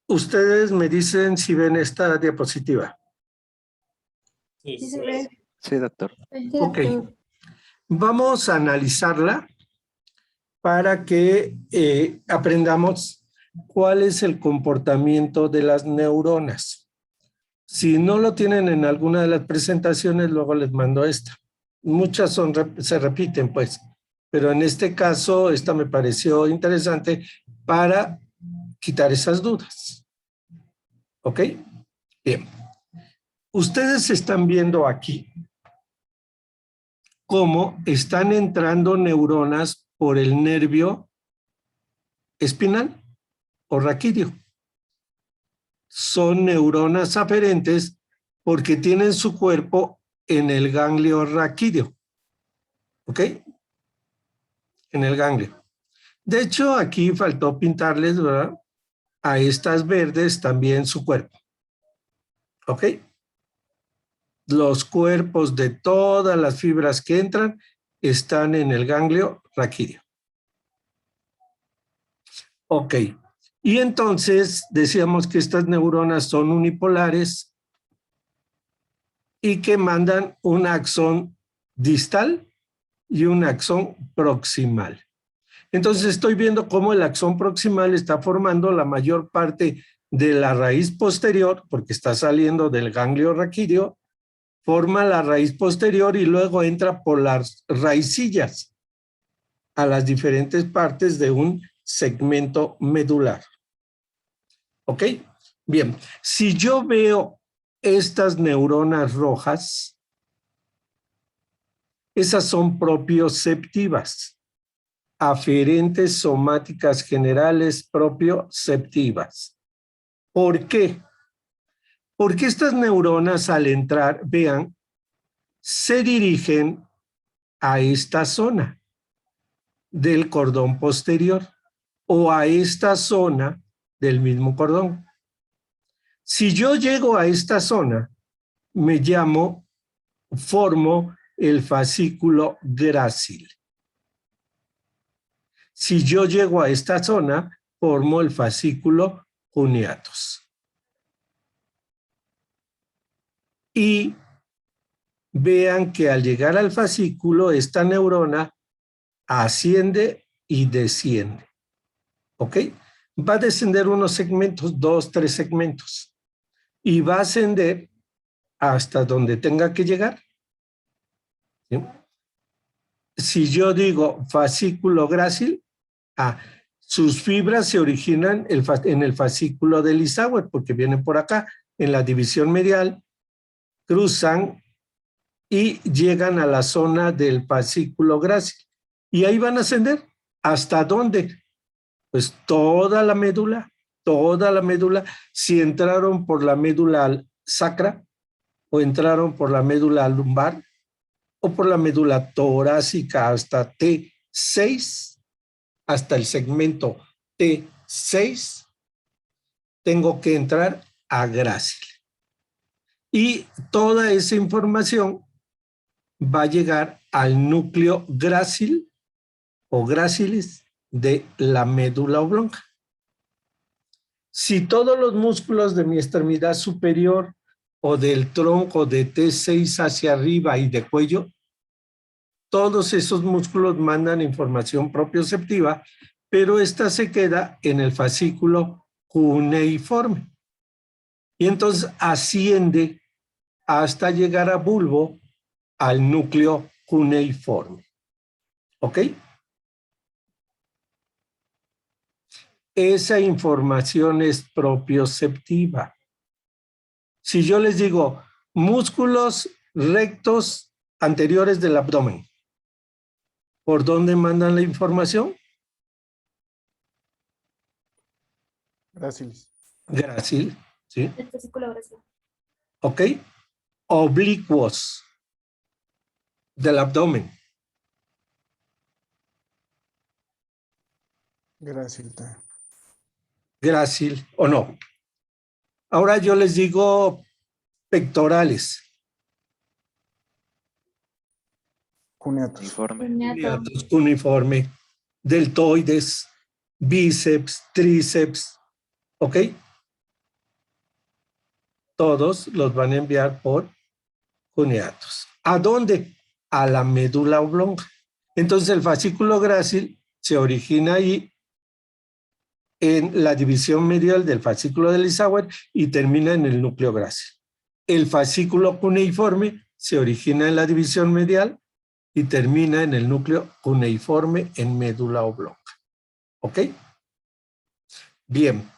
Ustedes me dicen si ven esta diapositiva. Sí, se ve. Sí, doctor. Ok. Vamos a analizarla para que aprendamos cuál es el comportamiento de las neuronas. Si no lo tienen en alguna de las presentaciones, luego les mando esta. Muchas se repiten, pues, pero en este caso, esta me pareció interesante para quitar esas dudas. ¿Ok? Bien. Ustedes están viendo aquí cómo están entrando neuronas por el nervio espinal o raquídeo. Son neuronas aferentes porque tienen su cuerpo en el ganglio raquídeo. ¿Ok? En el ganglio. De hecho, aquí faltó pintarles, ¿verdad? A estas verdes también su cuerpo. ¿Ok? Los cuerpos de todas las fibras que entran están en el ganglio raquídeo. Ok. Y entonces decíamos que estas neuronas son unipolares y que mandan un axón distal y un axón proximal. Entonces estoy viendo cómo el axón proximal está formando la mayor parte de la raíz posterior, porque está saliendo del ganglio raquídeo, forma la raíz posterior y luego entra por las raicillas a las diferentes partes de un segmento medular. ¿Ok? Bien, si yo veo estas neuronas rojas, esas son propioceptivas, aferentes somáticas generales propioceptivas. ¿Por qué? Porque estas neuronas al entrar, vean, se dirigen a esta zona del cordón posterior o a esta zona del mismo cordón. Si yo llego a esta zona, formo el fascículo grácil. Si yo llego a esta zona, formo el fascículo cuneatus. Y vean que al llegar al fascículo, esta neurona asciende y desciende. ¿Ok? Va a descender unos segmentos, 2, 3 segmentos. Y va a ascender hasta donde tenga que llegar. ¿Sí? Si yo digo fascículo grácil, sus fibras se originan en el fascículo del Isauer, porque vienen por acá, en la división medial, cruzan y llegan a la zona del fascículo grácil. Y ahí van a ascender. ¿Hasta dónde? Pues toda la médula. Si entraron por la médula sacra o entraron por la médula lumbar o por la médula torácica hasta T6, hasta el segmento T6, tengo que entrar a grácil. Y toda esa información va a llegar al núcleo grácil o grácilis de la médula oblonga. Si todos los músculos de mi extremidad superior o del tronco de T6 hacia arriba y de cuello, todos esos músculos mandan información propioceptiva, pero esta se queda en el fascículo cuneiforme. Y entonces asciende hasta llegar a bulbo al núcleo cuneiforme. ¿Ok? Esa información es propioceptiva. Si yo les digo músculos rectos anteriores del abdomen, ¿por dónde mandan la información? Grácil. Grácil, ¿sí? El fascículo grácil. ¿Ok? Oblicuos del abdomen. Grácil. Grácil o no. Ahora yo les digo pectorales. Cuneatus. Uniforme. Cuneiforme. Deltoides, bíceps, tríceps. ¿Ok? todos los van a enviar por cuneatos. ¿A dónde? A la médula oblonga. Entonces el fascículo grácil se origina ahí en la división medial del fascículo de Lissauer y termina en el núcleo grácil. El fascículo cuneiforme se origina en la división medial y termina en el núcleo cuneiforme en médula oblonga. ¿Ok? Bien.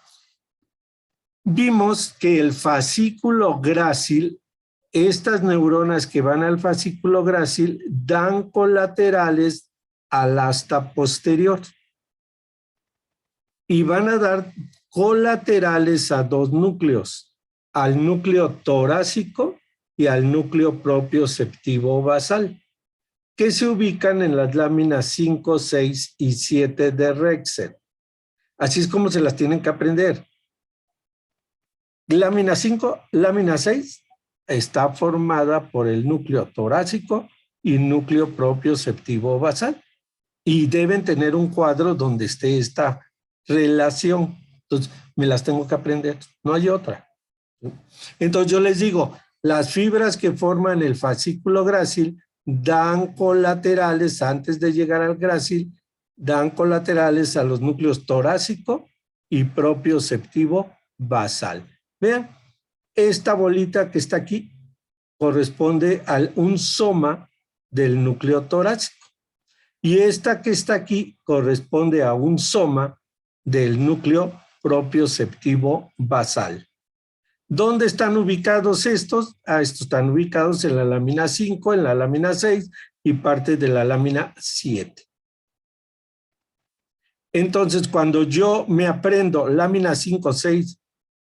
Vimos que el fascículo grácil, estas neuronas que van al fascículo grácil dan colaterales al asta posterior y van a dar colaterales a dos núcleos, al núcleo torácico y al núcleo propioceptivo basal, que se ubican en las láminas 5, 6 y 7 de Rexel. Así es como se las tienen que aprender. Lámina 5, lámina 6 está formada por el núcleo torácico y núcleo propioceptivo basal. Y deben tener un cuadro donde esté esta relación. Entonces, me las tengo que aprender. No hay otra. Entonces, yo les digo, las fibras que forman el fascículo grácil dan colaterales antes de llegar al grácil, dan colaterales a los núcleos torácico y propioceptivo basal. Vean, esta bolita que está aquí corresponde a un soma del núcleo torácico y esta que está aquí corresponde a un soma del núcleo propioceptivo basal. ¿Dónde están ubicados estos? Estos están ubicados en la lámina 5, en la lámina 6 y parte de la lámina 7. Entonces, cuando yo me aprendo lámina 5, 6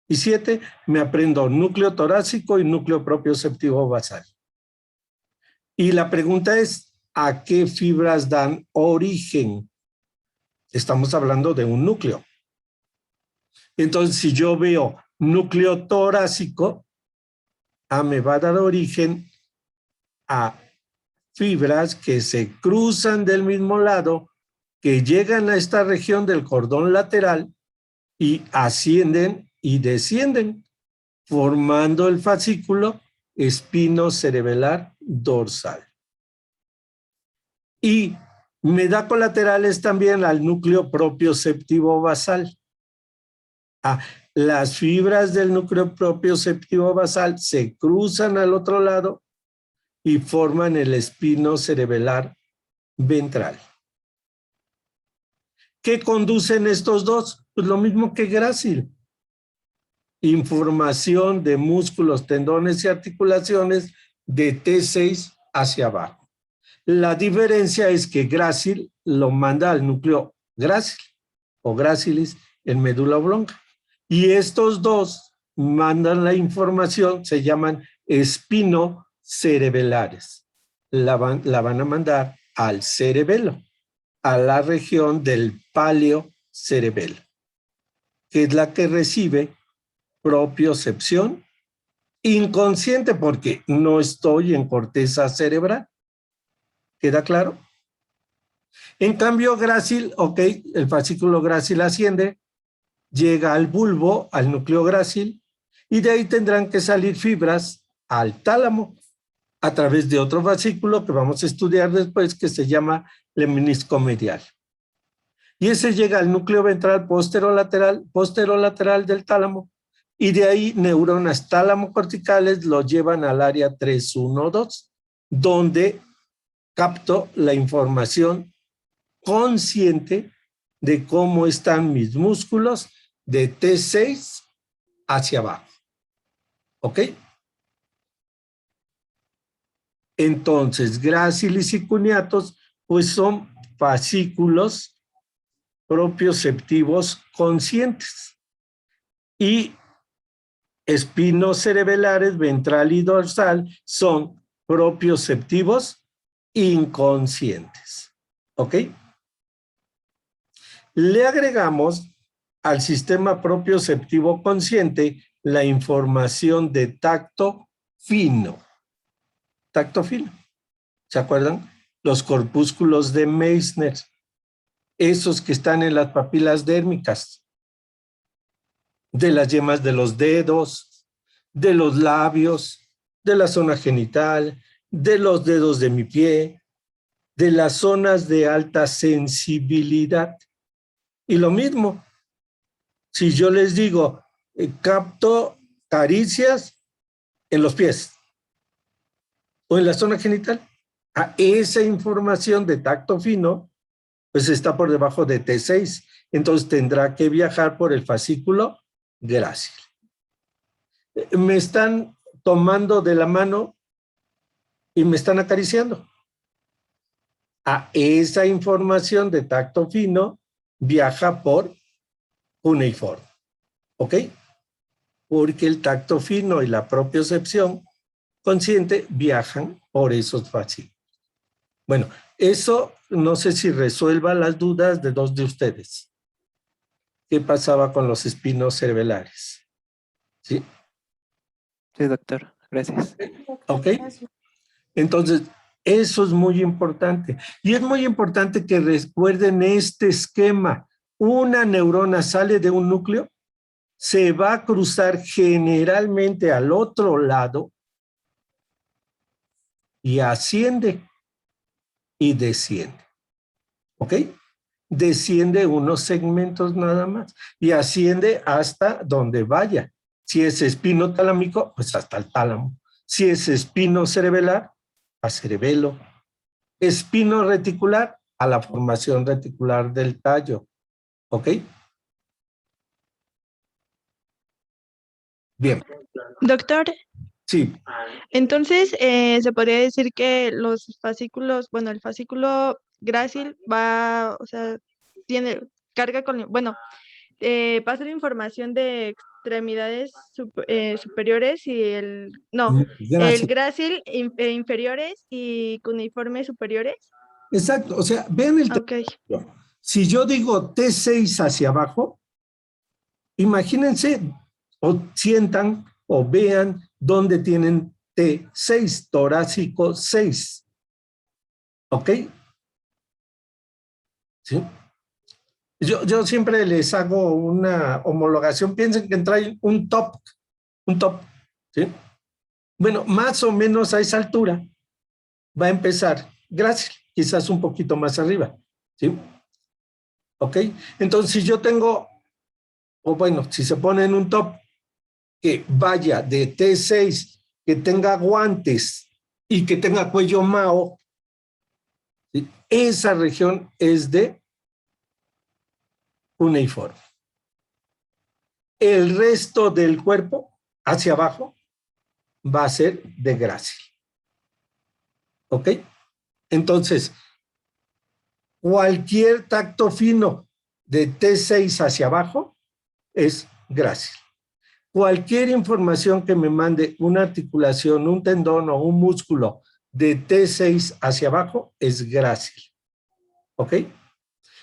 y 7, me aprendo núcleo torácico y núcleo propioceptivo basal. Y la pregunta es, ¿a qué fibras dan origen? Estamos hablando de un núcleo. Entonces, si yo veo núcleo torácico, me va a dar origen a fibras que se cruzan del mismo lado, que llegan a esta región del cordón lateral y ascienden y descienden, formando el fascículo espinocerebelar dorsal. Y me da colaterales también al núcleo propioceptivo basal. Las fibras del núcleo propioceptivo basal se cruzan al otro lado y forman el espinocerebelar ventral. ¿Qué conducen estos dos? Pues lo mismo que grácil. Información de músculos, tendones y articulaciones de T6 hacia abajo. La diferencia es que grácil lo manda al núcleo grácil o grácilis en médula oblonga. Y estos dos mandan la información, se llaman espinocerebelares. La van a mandar al cerebelo, a la región del paleocerebelo, que es la que recibe propiocepción inconsciente porque no estoy en corteza cerebral. ¿Queda claro? En cambio, grácil, ok, el fascículo grácil asciende, llega al bulbo, al núcleo grácil, y de ahí tendrán que salir fibras al tálamo a través de otro fascículo que vamos a estudiar después, que se llama lemnisco medial. Y ese llega al núcleo ventral posterolateral del tálamo, y de ahí neuronas tálamo-corticales lo llevan al área 3-1-2, donde capto la información consciente de cómo están mis músculos de T6 hacia abajo. ¿Ok? Entonces, grácilis y cuneatos, pues son fascículos propioceptivos conscientes. Y espinocerebelares ventral y dorsal son propioceptivos inconscientes. ¿Ok? Le agregamos al sistema propioceptivo consciente la información de tacto fino. Tacto fino. ¿Se acuerdan? Los corpúsculos de Meissner. Esos que están en las papilas dérmicas. De las yemas de los dedos, de los labios, de la zona genital, de los dedos de mi pie, de las zonas de alta sensibilidad. Y lo mismo, si yo les digo, capto caricias en los pies o en la zona genital, esa información de tacto fino, pues está por debajo de T6. Entonces tendrá que viajar por el fascículo grácil. Me están tomando de la mano y me están acariciando. Esa información de tacto fino viaja por cuneiforme. ¿Ok? Porque el tacto fino y la propiocepción consciente viajan por esos fascículos. Bueno, eso no sé si resuelva las dudas de dos de ustedes. ¿Qué pasaba con los espinos cerebelares? ¿Sí? Sí, doctor. Gracias. ¿Ok? Entonces, eso es muy importante. Y es muy importante que recuerden este esquema. Una neurona sale de un núcleo, se va a cruzar generalmente al otro lado y asciende y desciende. ¿Ok? Desciende unos segmentos nada más y asciende hasta donde vaya. Si es espino talámico, pues hasta el tálamo. Si es espino cerebelar, a cerebelo. Espino reticular, a la formación reticular del tallo. ¿Ok? Bien. Doctor, Sí. entonces se podría decir que los fascículos, bueno, el fascículo grácil va, o sea, carga con, bueno, pasa la información de extremidades superiores y el Gracias. grácil inferiores y cuneiformes superiores. Exacto. O sea, vean el Ok. tamaño. Si yo digo T6 hacia abajo, imagínense o sientan o vean dónde tienen T6, torácico 6. ¿Ok? ¿Sí? Yo siempre les hago una homologación. Piensen que traen un top, ¿sí? Bueno, más o menos a esa altura va a empezar grácil, quizás un poquito más arriba, ¿sí? ¿Ok? Entonces, si yo tengo, o bueno, si se pone en un top que vaya de T6, que tenga guantes y que tenga cuello Mao, ¿sí? Esa región es de cuneiforme. El resto del cuerpo, hacia abajo, va a ser de grácil. ¿Ok? Entonces, cualquier tacto fino de T6 hacia abajo es grácil. Cualquier información que me mande una articulación, un tendón o un músculo de T6 hacia abajo es grácil. ¿Ok?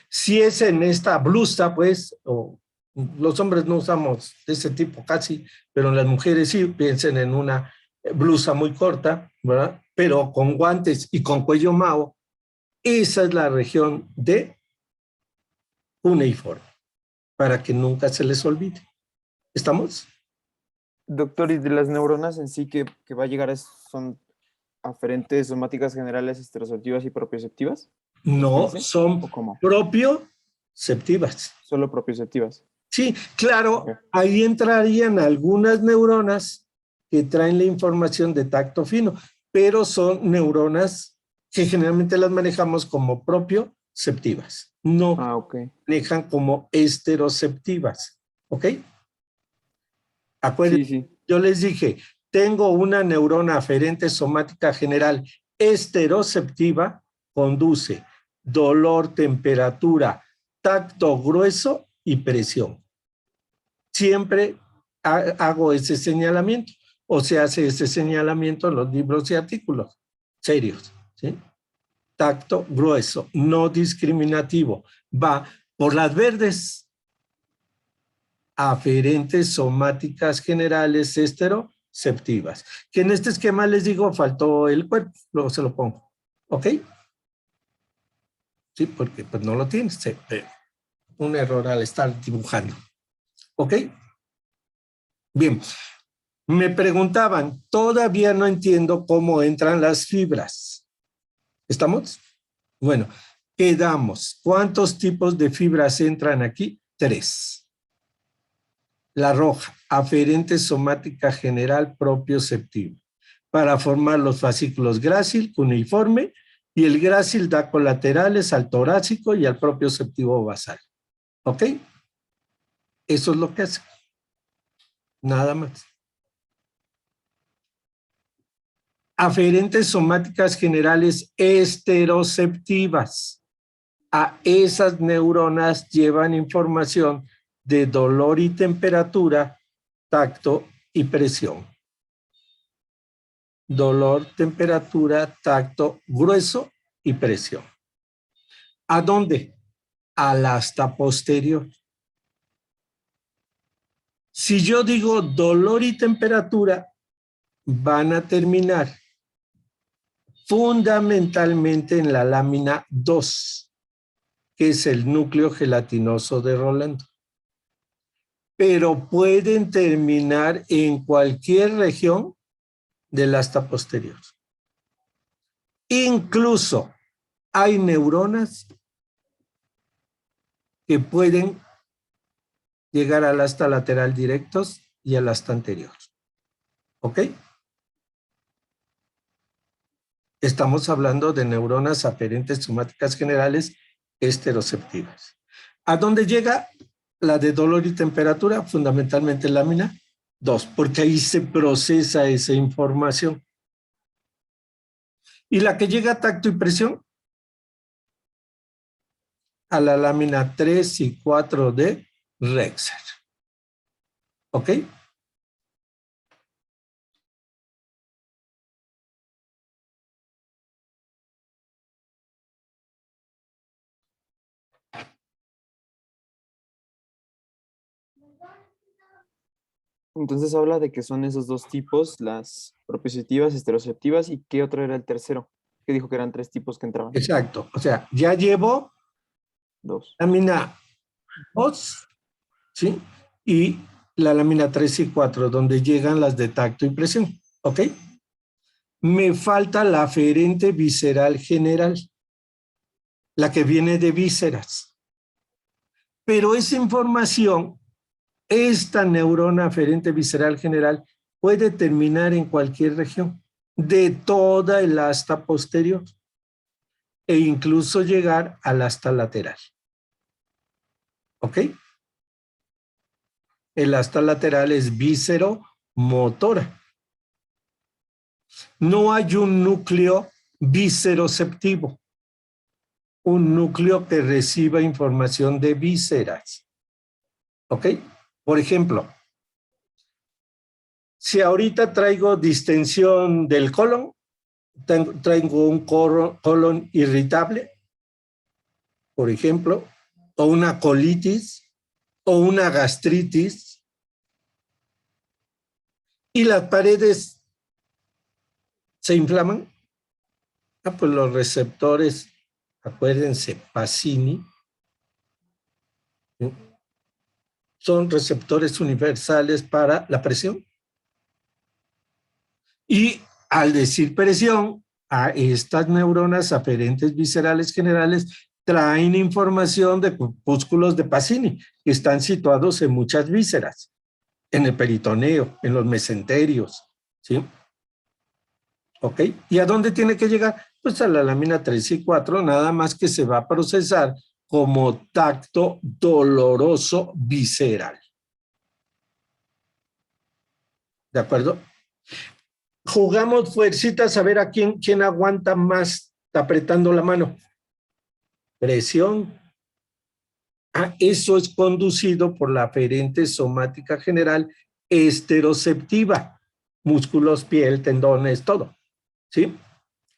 Si es en esta blusa, pues, o los hombres no usamos de ese tipo casi, pero las mujeres sí, piensen en una blusa muy corta, ¿verdad? Pero con guantes y con cuello Mao, esa es la región de cuneiforme, para que nunca se les olvide. ¿Estamos? Doctor, ¿y de las neuronas en sí que va a llegar son aferentes somáticas generales, estereoceptivas y propioceptivas? No, ¿Dice? son ¿O cómo? propioceptivas. Solo propioceptivas. Sí, claro, Ok. ahí entrarían algunas neuronas que traen la información de tacto fino, pero son neuronas que generalmente las manejamos como propioceptivas, no Ok. manejan como esteroceptivas, ¿ok? Acuérdense, Sí, sí. yo les dije, tengo una neurona aferente somática general esteroceptiva, conduce dolor, temperatura, tacto grueso y presión. Siempre hago ese señalamiento o se hace ese señalamiento en los libros y artículos serios, ¿sí? Tacto grueso, no discriminativo, va por las verdes, aferentes somáticas generales esteroceptivas, que en este esquema les digo faltó el cuerpo, luego se lo pongo, ¿ok? Sí, porque pues no lo tienes, un error al estar dibujando, ¿ok? Bien, Me preguntaban, todavía no entiendo cómo entran las fibras. ¿Estamos? Bueno, quedamos. ¿Cuántos tipos de fibras entran aquí? 3. La roja, aferente somática general propioceptiva, para formar los fascículos grácil, cuneiforme, y el grácil da colaterales al torácico y al propioceptivo basal. ¿Ok? Eso es lo que hace. Nada más. Aferentes somáticas generales esteroceptivas. A esas neuronas llevan información de dolor y temperatura, tacto y presión. Dolor, temperatura, tacto, grueso y presión. ¿A dónde? Al asta posterior. Si yo digo dolor y temperatura, van a terminar fundamentalmente en la lámina 2, que es el núcleo gelatinoso de Rolando. Pero pueden terminar en cualquier región del asta posterior. Incluso hay neuronas que pueden llegar al asta lateral directos y al asta anterior. ¿Ok? Estamos hablando de neuronas aferentes somáticas generales esteroceptivas. ¿A dónde llega la de dolor y temperatura? Fundamentalmente lámina 2, porque ahí se procesa esa información. ¿Y la que llega a tacto y presión? A la lámina 3 y 4 de Rexer. ¿Ok? Entonces habla de que son esos dos tipos, las propioceptivas, esteroceptivas, ¿y qué otro era el tercero? Que dijo que eran 3 tipos que entraban. Exacto. O sea, ya llevo 2. lámina 2, ¿sí? Y la lámina 3 y 4, donde llegan las de tacto y presión. ¿Ok? Me falta la aferente visceral general, la que viene de vísceras. Pero esa información, esta neurona aferente visceral general, puede terminar en cualquier región de toda el asta posterior e incluso llegar al asta lateral. ¿Ok? El asta lateral es víscero-motora. No hay un núcleo vísceroceptivo, un núcleo que reciba información de vísceras. ¿Ok? Por ejemplo, si ahorita traigo distensión del colon, traigo un colon irritable, por ejemplo, o una colitis, o una gastritis, y las paredes se inflaman, pues los receptores, acuérdense, Pacini, ¿sí? Son receptores universales para la presión. Y al decir presión, a estas neuronas aferentes viscerales generales traen información de corpúsculos de Pacini, que están situados en muchas vísceras, en el peritoneo, en los mesenterios, ¿sí? ¿Ok? ¿Y a dónde tiene que llegar? Pues a la lámina 3 y 4, nada más que se va a procesar como tacto doloroso visceral. ¿De acuerdo? Jugamos fuercitas a ver a quién aguanta más apretando la mano. Presión. Eso es conducido por la aferente somática general esteroceptiva. Músculos, piel, tendones, todo. ¿Sí?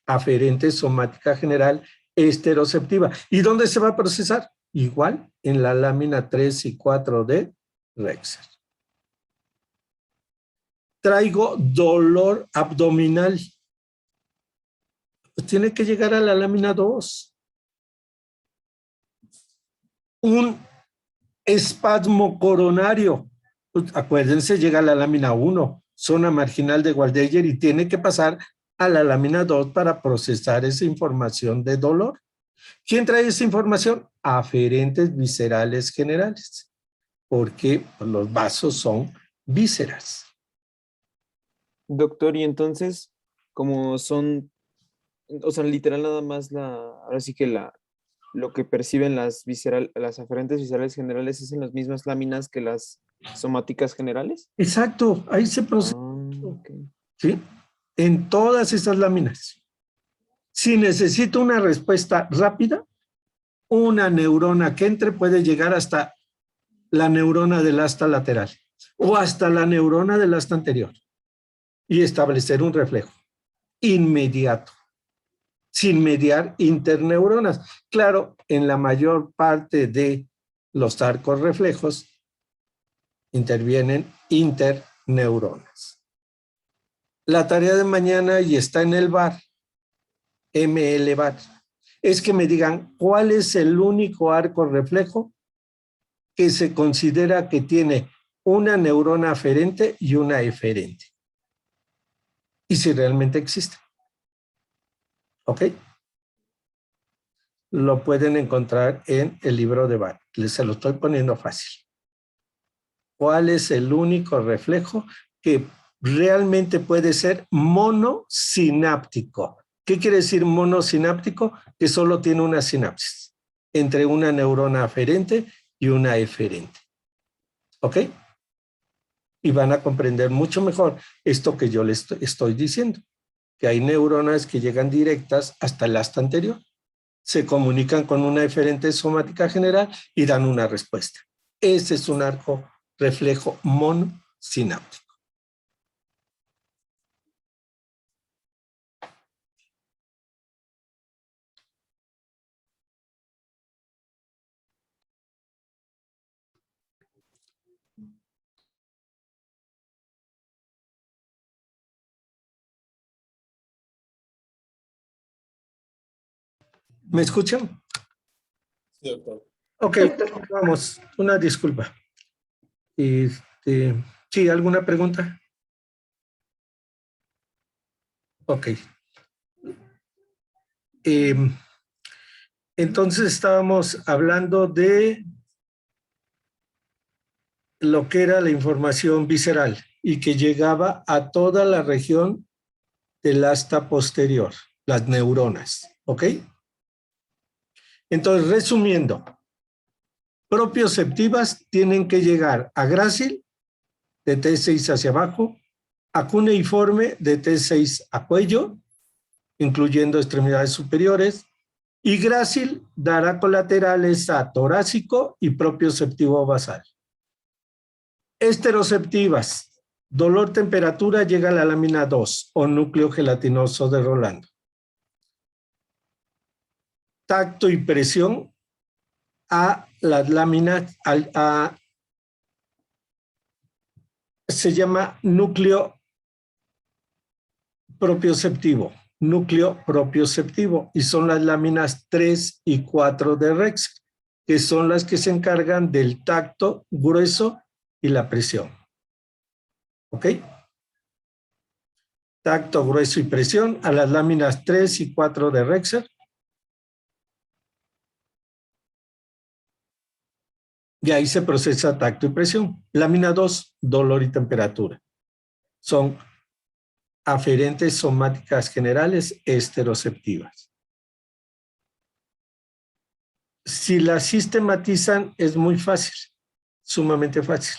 Aferente somática general esteroceptiva. ¿Y dónde se va a procesar? Igual en la lámina 3 y 4 de Rexer. Traigo dolor abdominal. Pues tiene que llegar a la lámina 2. Un espasmo coronario. Pues acuérdense, llega a la lámina 1. zona marginal de Waldeyer, y tiene que pasar a la lámina 2 para procesar esa información de dolor. ¿Quién trae esa información? Aferentes viscerales generales, porque los vasos son vísceras. Doctor, y entonces, como son, o sea, literal nada más ahora sí que lo que perciben las aferentes viscerales generales es en las mismas láminas que las somáticas generales. Exacto, ahí se procesa, Ok. ¿sí? En todas esas láminas. Si necesito una respuesta rápida, una neurona que entre puede llegar hasta la neurona del asta lateral o hasta la neurona del asta anterior y establecer un reflejo inmediato, sin mediar interneuronas. Claro, en la mayor parte de los arcos reflejos intervienen interneuronas. La tarea de mañana, y está en el VAR, ML-VAR, es que me digan cuál es el único arco reflejo que se considera que tiene una neurona aferente y una eferente. Y si realmente existe. ¿Ok? Lo pueden encontrar en el libro de VAR. Se lo estoy poniendo fácil. ¿Cuál es el único reflejo que realmente puede ser monosináptico? ¿Qué quiere decir monosináptico? Que solo tiene una sinapsis entre una neurona aferente y una eferente. ¿Ok? Y van a comprender mucho mejor esto que yo les estoy diciendo, que hay neuronas que llegan directas hasta el asta anterior, se comunican con una eferente somática general y dan una respuesta. Ese es un arco reflejo monosináptico. ¿Me escuchan? Sí, doctor. Ok, vamos, una disculpa. ¿Sí, alguna pregunta? Ok. Entonces estábamos hablando de lo que era la información visceral y que llegaba a toda la región del asta posterior, las neuronas, ¿ok? Entonces, resumiendo, propioceptivas tienen que llegar a grácil de T6 hacia abajo, a cuneiforme de T6 a cuello, incluyendo extremidades superiores, y grácil dará colaterales a torácico y propioceptivo basal. Esteroceptivas, dolor, temperatura, llega a la lámina 2 o núcleo gelatinoso de Rolando. Tacto y presión a las láminas, se llama núcleo propioceptivo, y son las láminas 3 y 4 de Rex, que son las que se encargan del tacto grueso y la presión. ¿Ok? Tacto, grueso y presión a las láminas 3 y 4 de Rexer. Y ahí se procesa tacto y presión. Lámina 2, dolor y temperatura. Son aferentes somáticas generales esteroceptivas. Si las sistematizan es muy fácil, sumamente fácil.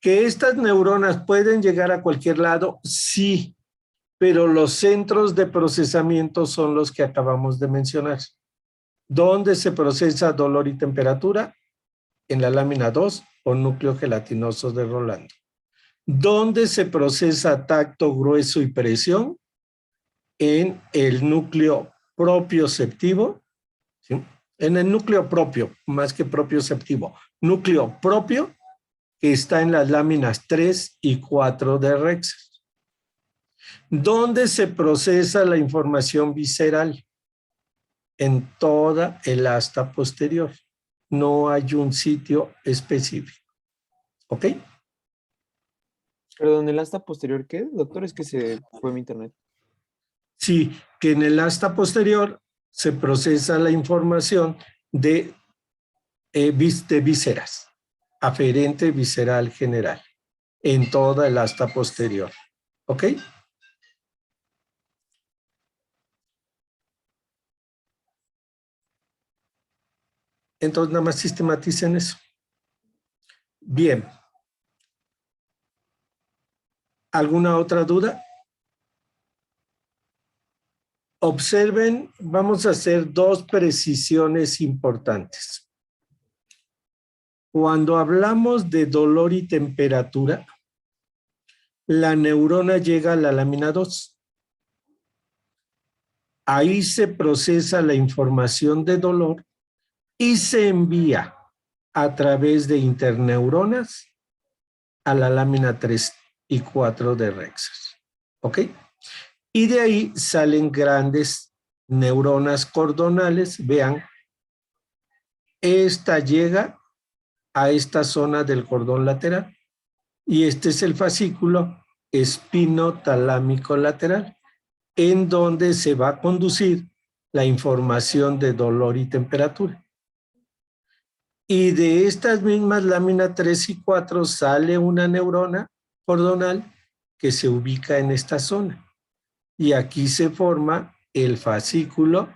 ¿Que estas neuronas pueden llegar a cualquier lado? Sí, pero los centros de procesamiento son los que acabamos de mencionar. ¿Dónde se procesa dolor y temperatura? En la lámina 2 o núcleo gelatinoso de Rolando. ¿Dónde se procesa tacto, grueso y presión? En el núcleo propioceptivo, ¿sí? En el núcleo propio, más que propioceptivo, núcleo propio, que está en las láminas 3 y 4 de Rex. ¿Dónde se procesa la información visceral? En toda el asta posterior. No hay un sitio específico. ¿Ok? Perdón, ¿el asta posterior qué, doctor? Es que se fue mi internet. Sí, que en el asta posterior se procesa la información de vísceras, aferente visceral general, en toda el asta posterior. ¿Ok? Entonces, nada más sistematicen eso. Bien. ¿Alguna otra duda? Observen, vamos a hacer dos precisiones importantes. Cuando hablamos de dolor y temperatura, la neurona llega a la lámina 2. Ahí se procesa la información de dolor y se envía a través de interneuronas a la lámina 3 y 4 de Rexas. ¿Ok? Y de ahí salen grandes neuronas cordonales. Vean, esta llega a esta zona del cordón lateral y este es el fascículo espinotalámico lateral, en donde se va a conducir la información de dolor y temperatura. Y de estas mismas láminas 3 y 4 sale una neurona cordonal que se ubica en esta zona. Y aquí se forma el fascículo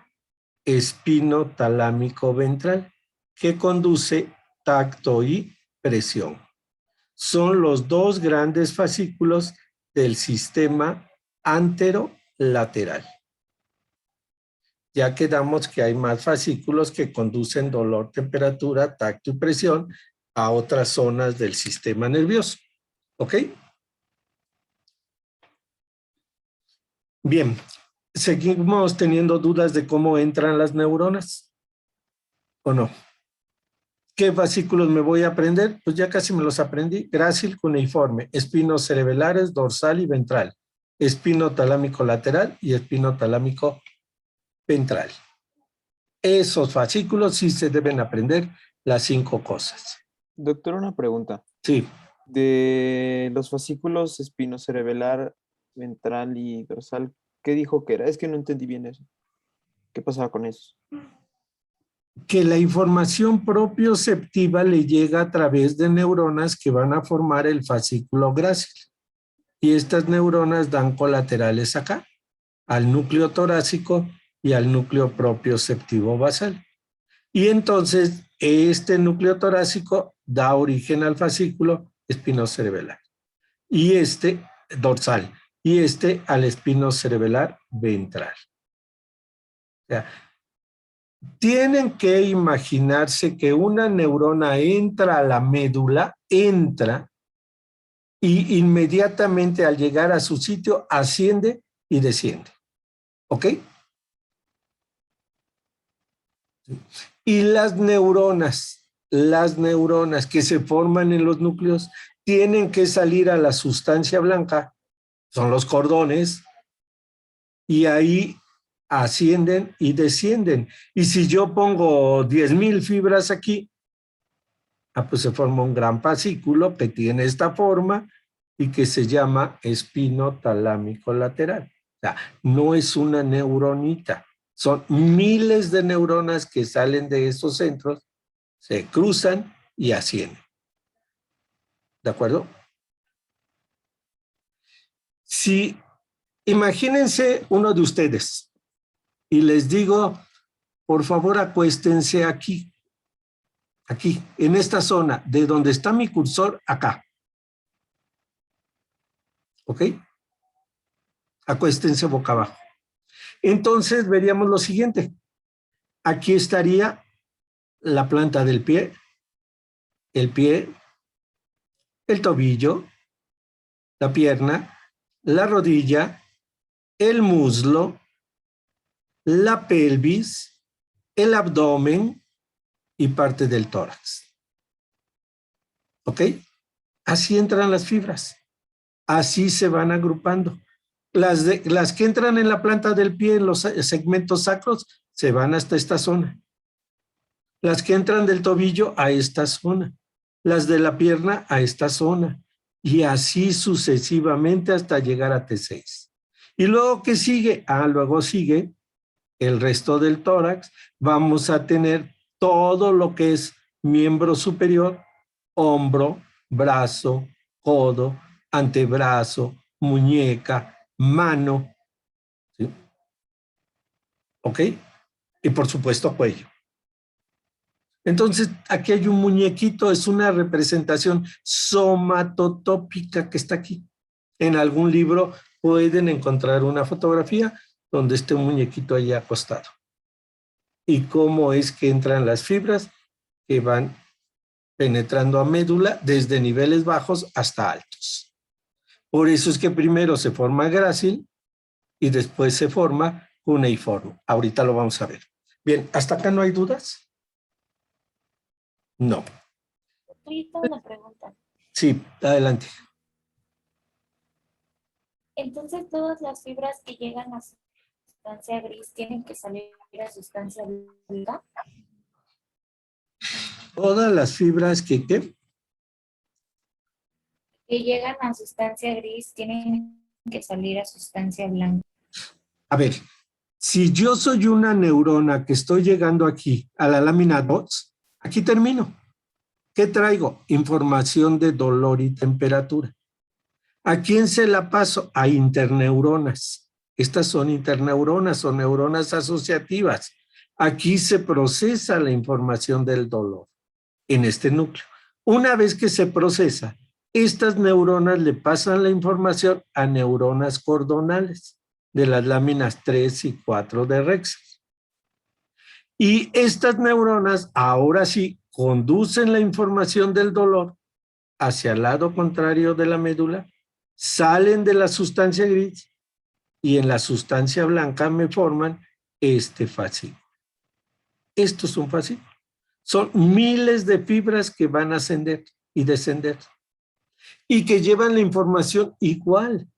espinotalámico ventral, que conduce tacto y presión. Son los dos grandes fascículos del sistema anterolateral. Ya quedamos que hay más fascículos que conducen dolor, temperatura, tacto y presión a otras zonas del sistema nervioso. ¿Ok? Bien, seguimos teniendo dudas de cómo entran las neuronas, ¿o no? ¿Qué fascículos me voy a aprender? Pues ya casi me los aprendí. Grácil, cuneiforme, espinos cerebelares, dorsal y ventral, espino talámico lateral y espino talámico ventral. Esos fascículos sí se deben aprender las 5 cosas. Doctor, una pregunta. Sí. De los fascículos espinocerebelar, ventral y dorsal, ¿qué dijo que era? Es que no entendí bien eso. ¿Qué pasaba con eso? Que la información propioceptiva le llega a través de neuronas que van a formar el fascículo grácil. Y estas neuronas dan colaterales acá, al núcleo torácico y al núcleo propioceptivo basal. Y entonces este núcleo torácico da origen al fascículo espinocerebelar. Y este dorsal. Y este al espinocerebelar ventral. O sea, tienen que imaginarse que una neurona entra a la médula, entra y inmediatamente al llegar a su sitio asciende y desciende. ¿Ok? Y las neuronas que se forman en los núcleos tienen que salir a la sustancia blanca, son los cordones, y ahí ascienden y descienden. Y si yo pongo 10,000 fibras aquí, pues se forma un gran fascículo que tiene esta forma y que se llama espinotalámico lateral. O sea, no es una neuronita, son miles de neuronas que salen de estos centros, se cruzan y ascienden. ¿De acuerdo? Si imagínense uno de ustedes y les digo, por favor acuéstense aquí, en esta zona, de donde está mi cursor, acá. ¿Ok? Acuéstense boca abajo. Entonces veríamos lo siguiente. Aquí estaría la planta del pie, el tobillo, la pierna, la rodilla, el muslo, la pelvis, el abdomen y parte del tórax. ¿Ok? Así entran las fibras. Así se van agrupando. Las que entran en la planta del pie, en los segmentos sacros, se van hasta esta zona. Las que entran del tobillo a esta zona. Las de la pierna a esta zona. y así sucesivamente hasta llegar a T6. ¿Y luego qué sigue? Luego sigue el resto del tórax. Vamos a tener todo lo que es miembro superior, hombro, brazo, codo, antebrazo, muñeca, mano, ¿sí? ¿Ok? Y por supuesto cuello. Entonces, aquí hay un muñequito, es una representación somatotópica que está aquí. En algún libro pueden encontrar una fotografía donde esté un muñequito ahí acostado. Y cómo es que entran las fibras que van penetrando a médula desde niveles bajos hasta altos. Por eso es que primero se forma grácil y después se forma cuneiforme. Ahorita lo vamos a ver. Bien, ¿hasta acá no hay dudas? No. Tengo una pregunta. Sí, adelante. Entonces, todas las fibras que llegan a sustancia gris tienen que salir a sustancia blanca. Todas las fibras que Que llegan a sustancia gris tienen que salir a sustancia blanca. A ver, si yo soy una neurona que estoy llegando aquí a la lámina 2, aquí termino. ¿Qué traigo? Información de dolor y temperatura. ¿A quién se la paso? A interneuronas. Estas son interneuronas o neuronas asociativas. Aquí se procesa la información del dolor en este núcleo. Una vez que se procesa, estas neuronas le pasan la información a neuronas cordonales de las láminas 3 y 4 de Rexas. Y estas neuronas ahora sí conducen la información del dolor hacia el lado contrario de la médula, salen de la sustancia gris y en la sustancia blanca me forman este fascículo. Esto es un fascículo. Son miles de fibras que van a ascender y descender y que llevan la información igual,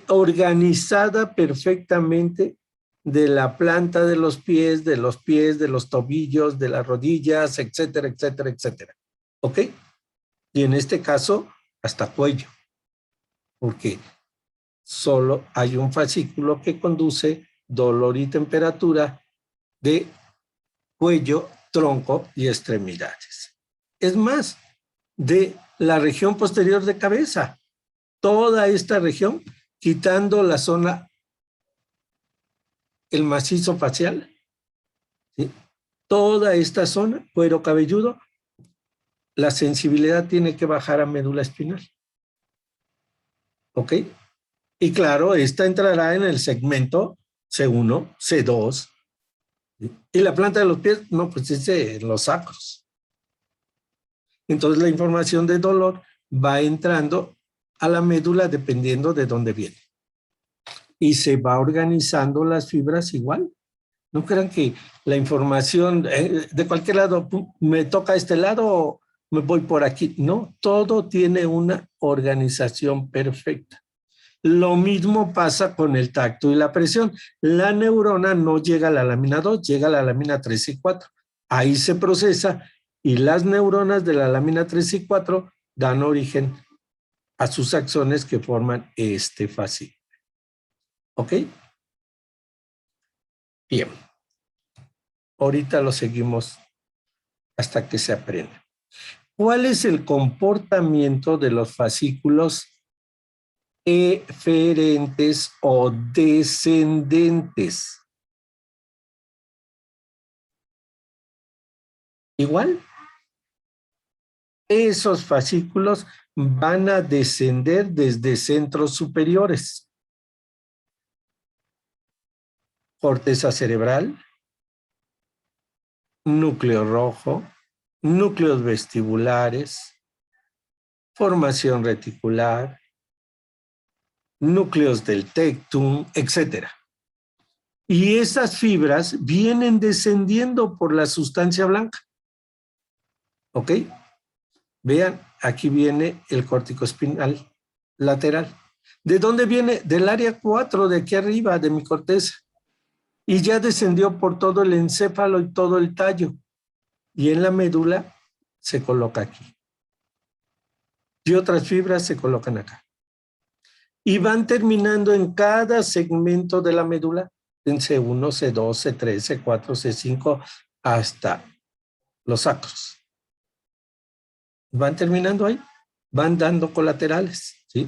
organizada perfectamente de la planta de los pies, de los tobillos, de las rodillas, etcétera, etcétera, etcétera. ¿Ok? Y en este caso, hasta cuello, porque solo hay un fascículo que conduce dolor y temperatura de cuello, tronco y extremidades. Es más, de la región posterior de cabeza, toda esta región, quitando la zona, el macizo facial, ¿sí? Toda esta zona, cuero cabelludo, la sensibilidad tiene que bajar a médula espinal. ¿Ok? Y claro, esta entrará en el segmento C1, C2. ¿Sí? Y la planta de los pies, no, pues es los sacros. Entonces la información de dolor va entrando a la médula dependiendo de dónde viene. Y se va organizando las fibras igual. No crean que la información de cualquier lado, me toca este lado o me voy por aquí. No, todo tiene una organización perfecta. Lo mismo pasa con el tacto y la presión. La neurona no llega a la lámina 2, llega a la lámina 3 y 4. Ahí se procesa y las neuronas de la lámina 3 y 4 dan origen a sus axones que forman este fascículo. ¿Ok? Bien. Ahorita lo seguimos hasta que se aprenda. ¿Cuál es el comportamiento de los fascículos eferentes o descendentes? Igual, esos fascículos van a descender desde centros superiores. Corteza cerebral, núcleo rojo, núcleos vestibulares, formación reticular, núcleos del tectum, etc. Y esas fibras vienen descendiendo por la sustancia blanca. ¿Ok? Vean, aquí viene el córtico espinal lateral. ¿De dónde viene? Del área 4, de aquí arriba, de mi corteza. Y ya descendió por todo el encéfalo y todo el tallo. Y en la médula se coloca aquí. y otras fibras se colocan acá. Y van terminando en cada segmento de la médula, en C1, C2, C3, C4, C5, hasta los sacros. Van terminando ahí, van dando colaterales, ¿sí?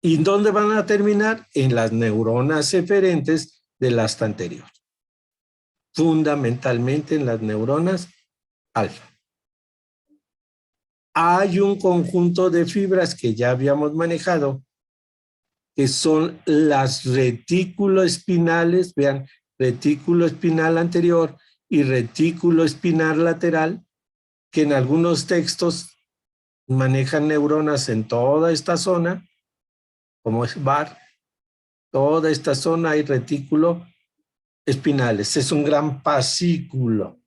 ¿Y dónde van a terminar? En las neuronas eferentes del asta anterior. Fundamentalmente en las neuronas alfa. Hay un conjunto de fibras que ya habíamos manejado, que son las retículo espinales, vean, retículo espinal anterior y retículo espinal lateral, que en algunos textos manejan neuronas en toda esta zona, como es VAR, toda esta zona hay retículo espinales, es un gran fascículo.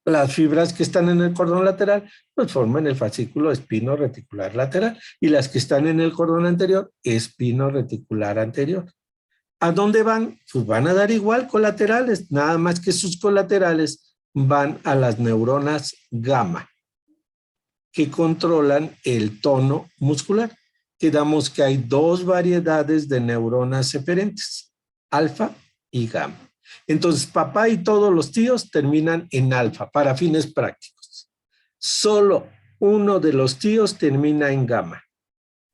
Las fibras que están en el cordón lateral pues forman el fascículo espino reticular lateral y las que están en el cordón anterior, espino reticular anterior. ¿A dónde van? Pues van a dar igual colaterales, nada más que sus colaterales van a las neuronas gamma, que controlan el tono muscular. Quedamos que hay dos variedades de neuronas eferentes, alfa y gamma. Entonces, papá y todos los tíos terminan en alfa para fines prácticos. Solo uno de los tíos termina en gamma,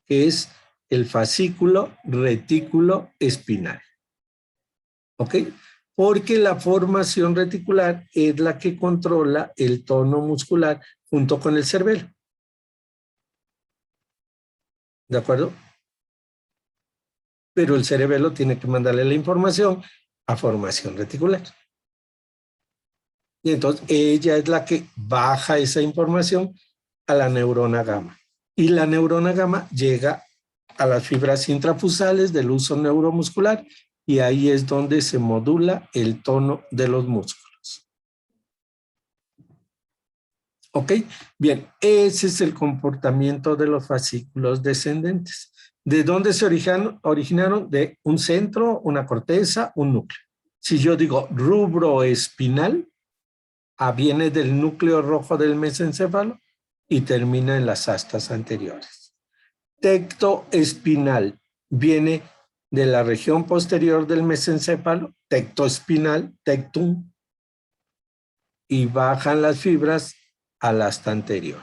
que es el fascículo retículo espinal. ¿Ok? Porque la formación reticular es la que controla el tono muscular junto con el cerebelo. ¿De acuerdo? Pero el cerebelo tiene que mandarle la información a formación reticular. Y entonces ella es la que baja esa información a la neurona gamma. Y la neurona gamma llega a las fibras intrafusales del uso neuromuscular y ahí es donde se modula el tono de los músculos. ¿Ok? Bien, ese es el comportamiento de los fascículos descendentes. ¿De dónde se originaron? De un centro, una corteza, un núcleo. Si yo digo rubro espinal, viene del núcleo rojo del mesencéfalo y termina en las astas anteriores. Tecto espinal viene de la región posterior del mesencéfalo, tecto espinal, tectum, y bajan las fibras al asta anterior.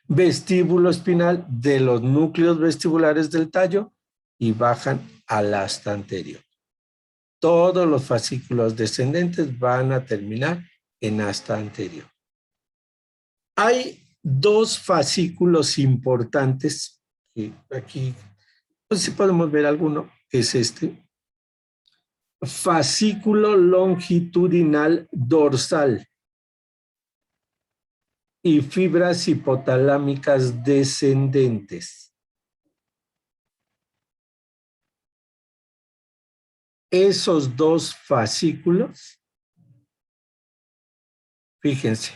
Vestíbulo espinal de los núcleos vestibulares del tallo y bajan al asta anterior. Todos los fascículos descendentes van a terminar en asta anterior. Hay dos fascículos importantes, que aquí pues sí podemos ver alguno, que es este. Fascículo longitudinal dorsal y fibras hipotalámicas descendentes. Esos dos fascículos, fíjense,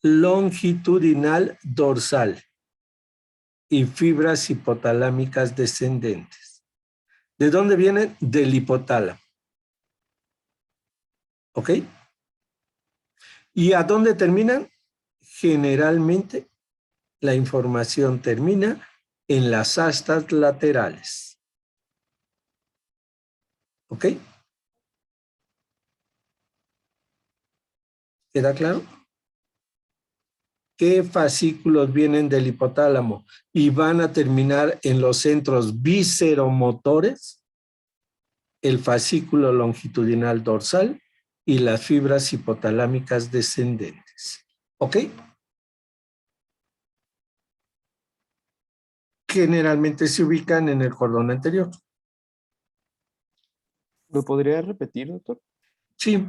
longitudinal dorsal y fibras hipotalámicas descendentes. ¿De dónde vienen? Del hipotálamo. ¿Ok? ¿Y a dónde terminan? Generalmente la información termina en las astas laterales. ¿Ok? ¿Queda claro? ¿Qué fascículos vienen del hipotálamo y van a terminar en los centros visceromotores? El fascículo longitudinal dorsal y las fibras hipotalámicas descendentes. ¿Ok? Generalmente se ubican en el cordón anterior. ¿Lo podría repetir, doctor? Sí.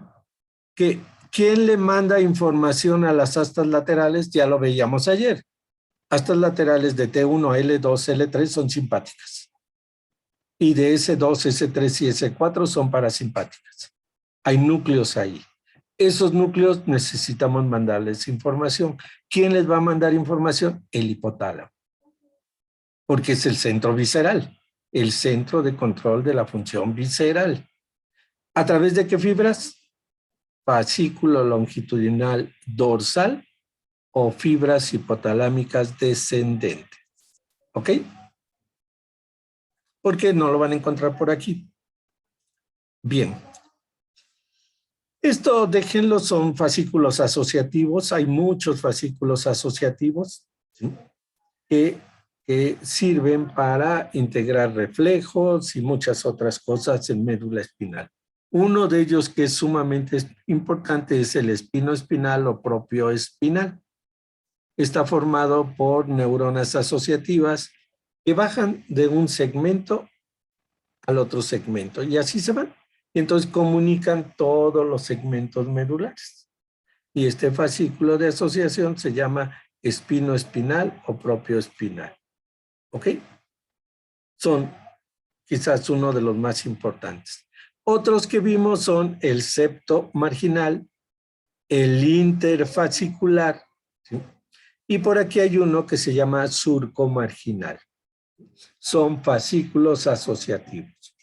¿Quién le manda información a las astas laterales? Ya lo veíamos ayer. Astas laterales de T1, L2, L3 son simpáticas. Y de S2, S3 y S4 son parasimpáticas. Hay núcleos ahí. Esos núcleos necesitamos mandarles información. ¿Quién les va a mandar información? El hipotálamo. Porque es el centro visceral, el centro de control de la función visceral. ¿A través de qué fibras? Fascículo longitudinal dorsal o fibras hipotalámicas descendentes. ¿Ok? Porque no lo van a encontrar por aquí. Bien. Esto, déjenlo, son fascículos asociativos. Hay muchos fascículos asociativos, ¿sí?, que sirven para integrar reflejos y muchas otras cosas en médula espinal. Uno de ellos que es sumamente importante es el espino espinal o propio espinal. Está formado por neuronas asociativas que bajan de un segmento al otro segmento y así se van. Y entonces comunican todos los segmentos medulares. Y este fascículo de asociación se llama espino espinal o propio espinal. ¿Ok? Son quizás uno de los más importantes. Otros que vimos son el septo marginal, el interfascicular, ¿sí?, y por aquí hay uno que se llama surco marginal. Son fascículos asociativos.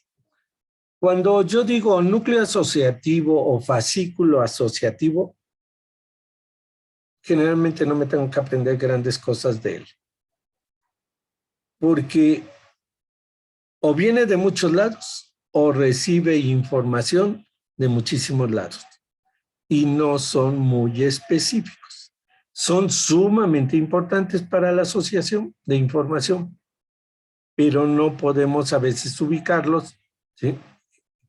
Cuando yo digo núcleo asociativo o fascículo asociativo, generalmente no me tengo que aprender grandes cosas de él. Porque o viene de muchos lados o recibe información de muchísimos lados. Y no son muy específicos. Son sumamente importantes para la asociación de información, pero no podemos a veces ubicarlos, ¿sí?,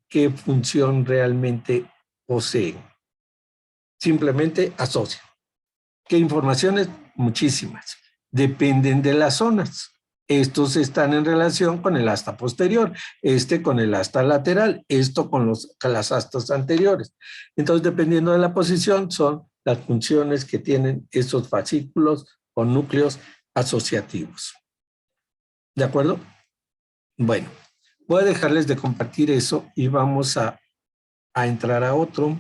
qué función realmente poseen. Simplemente asocian. ¿Qué informaciones? Muchísimas. Dependen de las zonas. Estos están en relación con el asta posterior, este con el asta lateral, esto con las astas anteriores. Entonces, dependiendo de la posición, son las funciones que tienen esos fascículos o núcleos asociativos. ¿De acuerdo? Bueno, voy a dejarles de compartir eso y vamos a entrar a otro,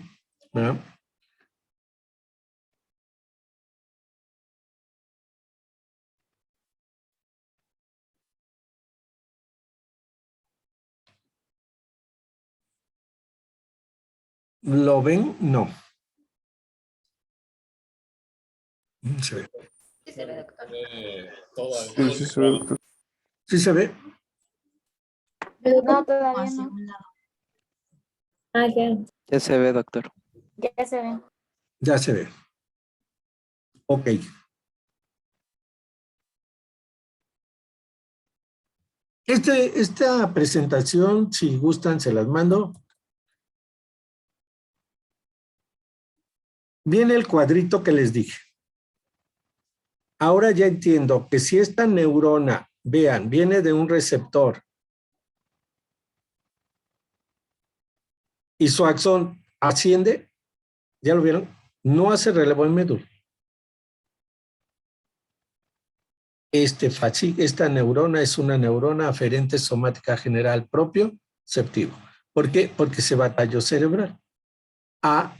¿verdad? ¿Lo ven? No. Se ve. Sí, se ve, doctor. Todavía. Sí, se ve, doctor. ¿Sí se ve? No, todavía no. Ah, ya. Ya se ve, doctor. Ya se ve. Ya se ve. Ok. Esta presentación, si gustan, se las mando. Viene el cuadrito que les dije. Ahora ya entiendo que si esta neurona, vean, viene de un receptor y su axón asciende, ¿ya lo vieron? No hace relevo en médula. Esta neurona es una neurona aferente somática general propio ceptivo. ¿Por qué? Porque se va a tallo cerebral a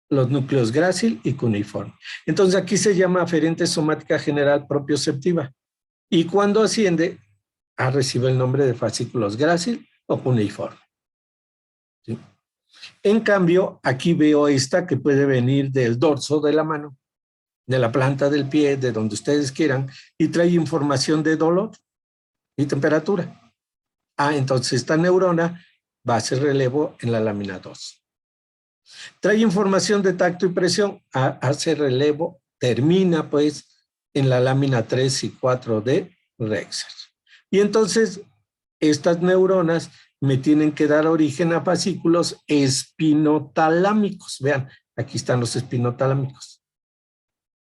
los núcleos grácil y cuneiforme. Entonces aquí se llama aferente somática general propioceptiva. Y cuando asciende, recibe el nombre de fascículos grácil o cuneiforme. ¿Sí? En cambio, aquí veo esta que puede venir del dorso de la mano, de la planta del pie, de donde ustedes quieran, y trae información de dolor y temperatura. Entonces esta neurona va a hacer relevo en la lámina 2. Trae información de tacto y presión, hace relevo, termina pues en la lámina 3 y 4 de Rexer. Y entonces estas neuronas me tienen que dar origen a fascículos espinotalámicos. Vean, aquí están los espinotalámicos.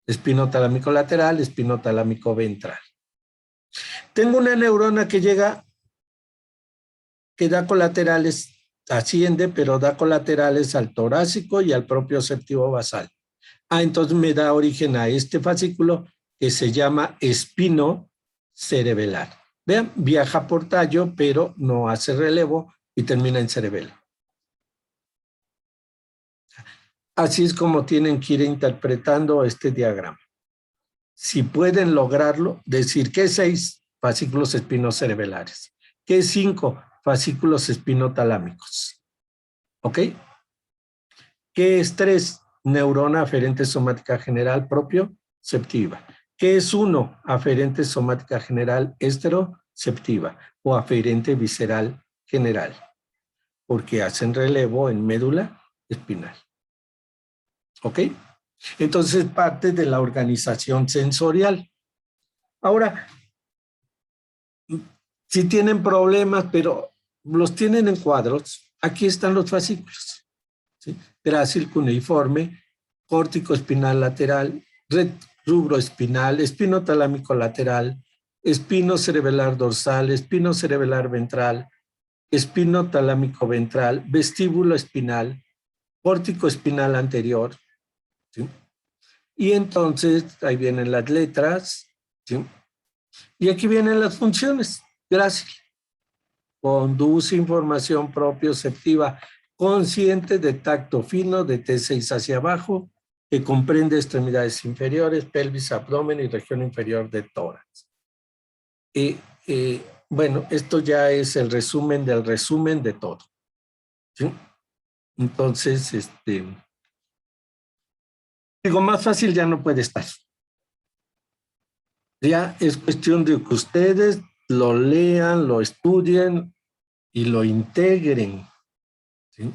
Espinotalámico lateral, espinotalámico ventral. Tengo una neurona que llega, que da colaterales, asciende, pero da colaterales al torácico y al propioceptivo basal. Entonces me da origen a este fascículo que se llama espino cerebelar. Vean, viaja por tallo, pero no hace relevo y termina en cerebelo. Así es como tienen que ir interpretando este diagrama. Si pueden lograrlo, decir que 6 fascículos espinocerebelares, que 5 fascículos espinotalámicos. ¿Ok? ¿Qué es 3? Neurona aferente somática general propio esteroceptiva. ¿Qué es uno? Aferente somática general esteroceptiva o aferente visceral general, porque hacen relevo en médula espinal. ¿Ok? Entonces, parte de la organización sensorial. Ahora, si tienen problemas, pero los tienen en cuadros, aquí están los fascículos. ¿Sí? Grácil cuneiforme, córtico espinal lateral, red rubro espinal, espino talámico lateral, espino cerebelar dorsal, espino cerebelar ventral, espino talámico ventral, vestíbulo espinal, córtico espinal anterior. ¿Sí? Y entonces ahí vienen las letras, ¿sí? Y aquí vienen las funciones. Grácil conduce información propioceptiva consciente de tacto fino de T6 hacia abajo, que comprende extremidades inferiores, pelvis, abdomen y región inferior de tórax. Bueno, esto ya es el resumen del resumen de todo. ¿Sí? Entonces, digo, más fácil ya no puede estar. Ya es cuestión de que ustedes lo lean, lo estudien y lo integren. ¿Sí?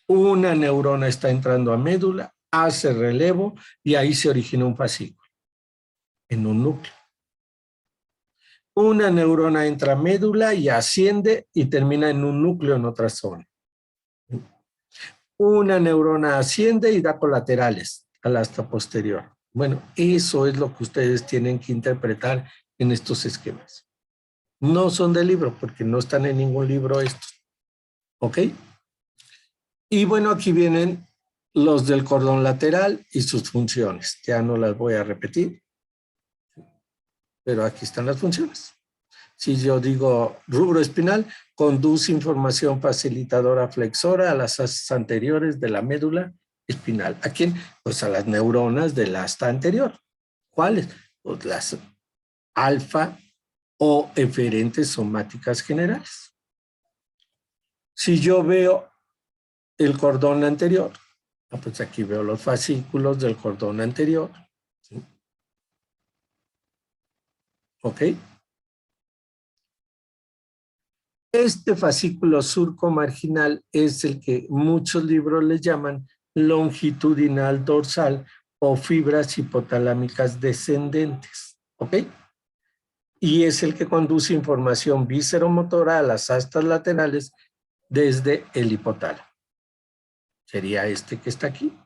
Una neurona está entrando a médula, hace relevo y ahí se origina un fascículo en un núcleo. Una neurona entra a médula y asciende y termina en un núcleo en otra zona. Una neurona asciende y da colaterales al asta posterior. Bueno, eso es lo que ustedes tienen que interpretar en estos esquemas. No son de libro, porque no están en ningún libro estos. ¿Ok? Y bueno, aquí vienen los del cordón lateral y sus funciones. Ya no las voy a repetir, pero aquí están las funciones. Si yo digo rubro espinal, conduce información facilitadora flexora a las asas anteriores de la médula espinal. ¿A quién? Pues a las neuronas del asta anterior. ¿Cuáles? Pues las alfa o eferentes somáticas generales. Si yo veo el cordón anterior, pues aquí veo los fascículos del cordón anterior. ¿Sí? ¿Ok? Este fascículo surcomarginal es el que muchos libros le llaman longitudinal dorsal o fibras hipotalámicas descendentes. ¿Ok? Y es el que conduce información visceromotora a las astas laterales desde el hipotálamo. Sería este que está aquí.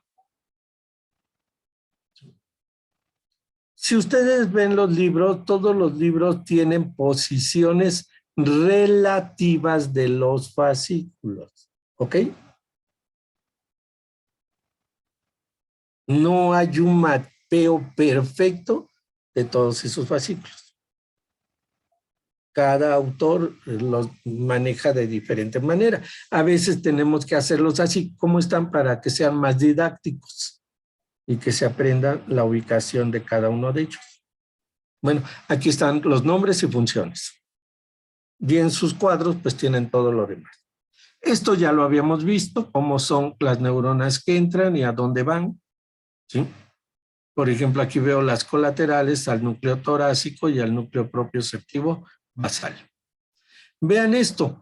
Si ustedes ven los libros, todos los libros tienen posiciones relativas de los fascículos. ¿Ok? No hay un mapeo perfecto de todos esos fascículos. Cada autor los maneja de diferente manera. A veces tenemos que hacerlos así como están para que sean más didácticos y que se aprenda la ubicación de cada uno de ellos. Bueno, aquí están los nombres y funciones. Y en sus cuadros pues tienen todo lo demás. Esto ya lo habíamos visto, cómo son las neuronas que entran y a dónde van. ¿Sí? Por ejemplo, aquí veo las colaterales al núcleo torácico y al núcleo propioceptivo basal. Vean esto.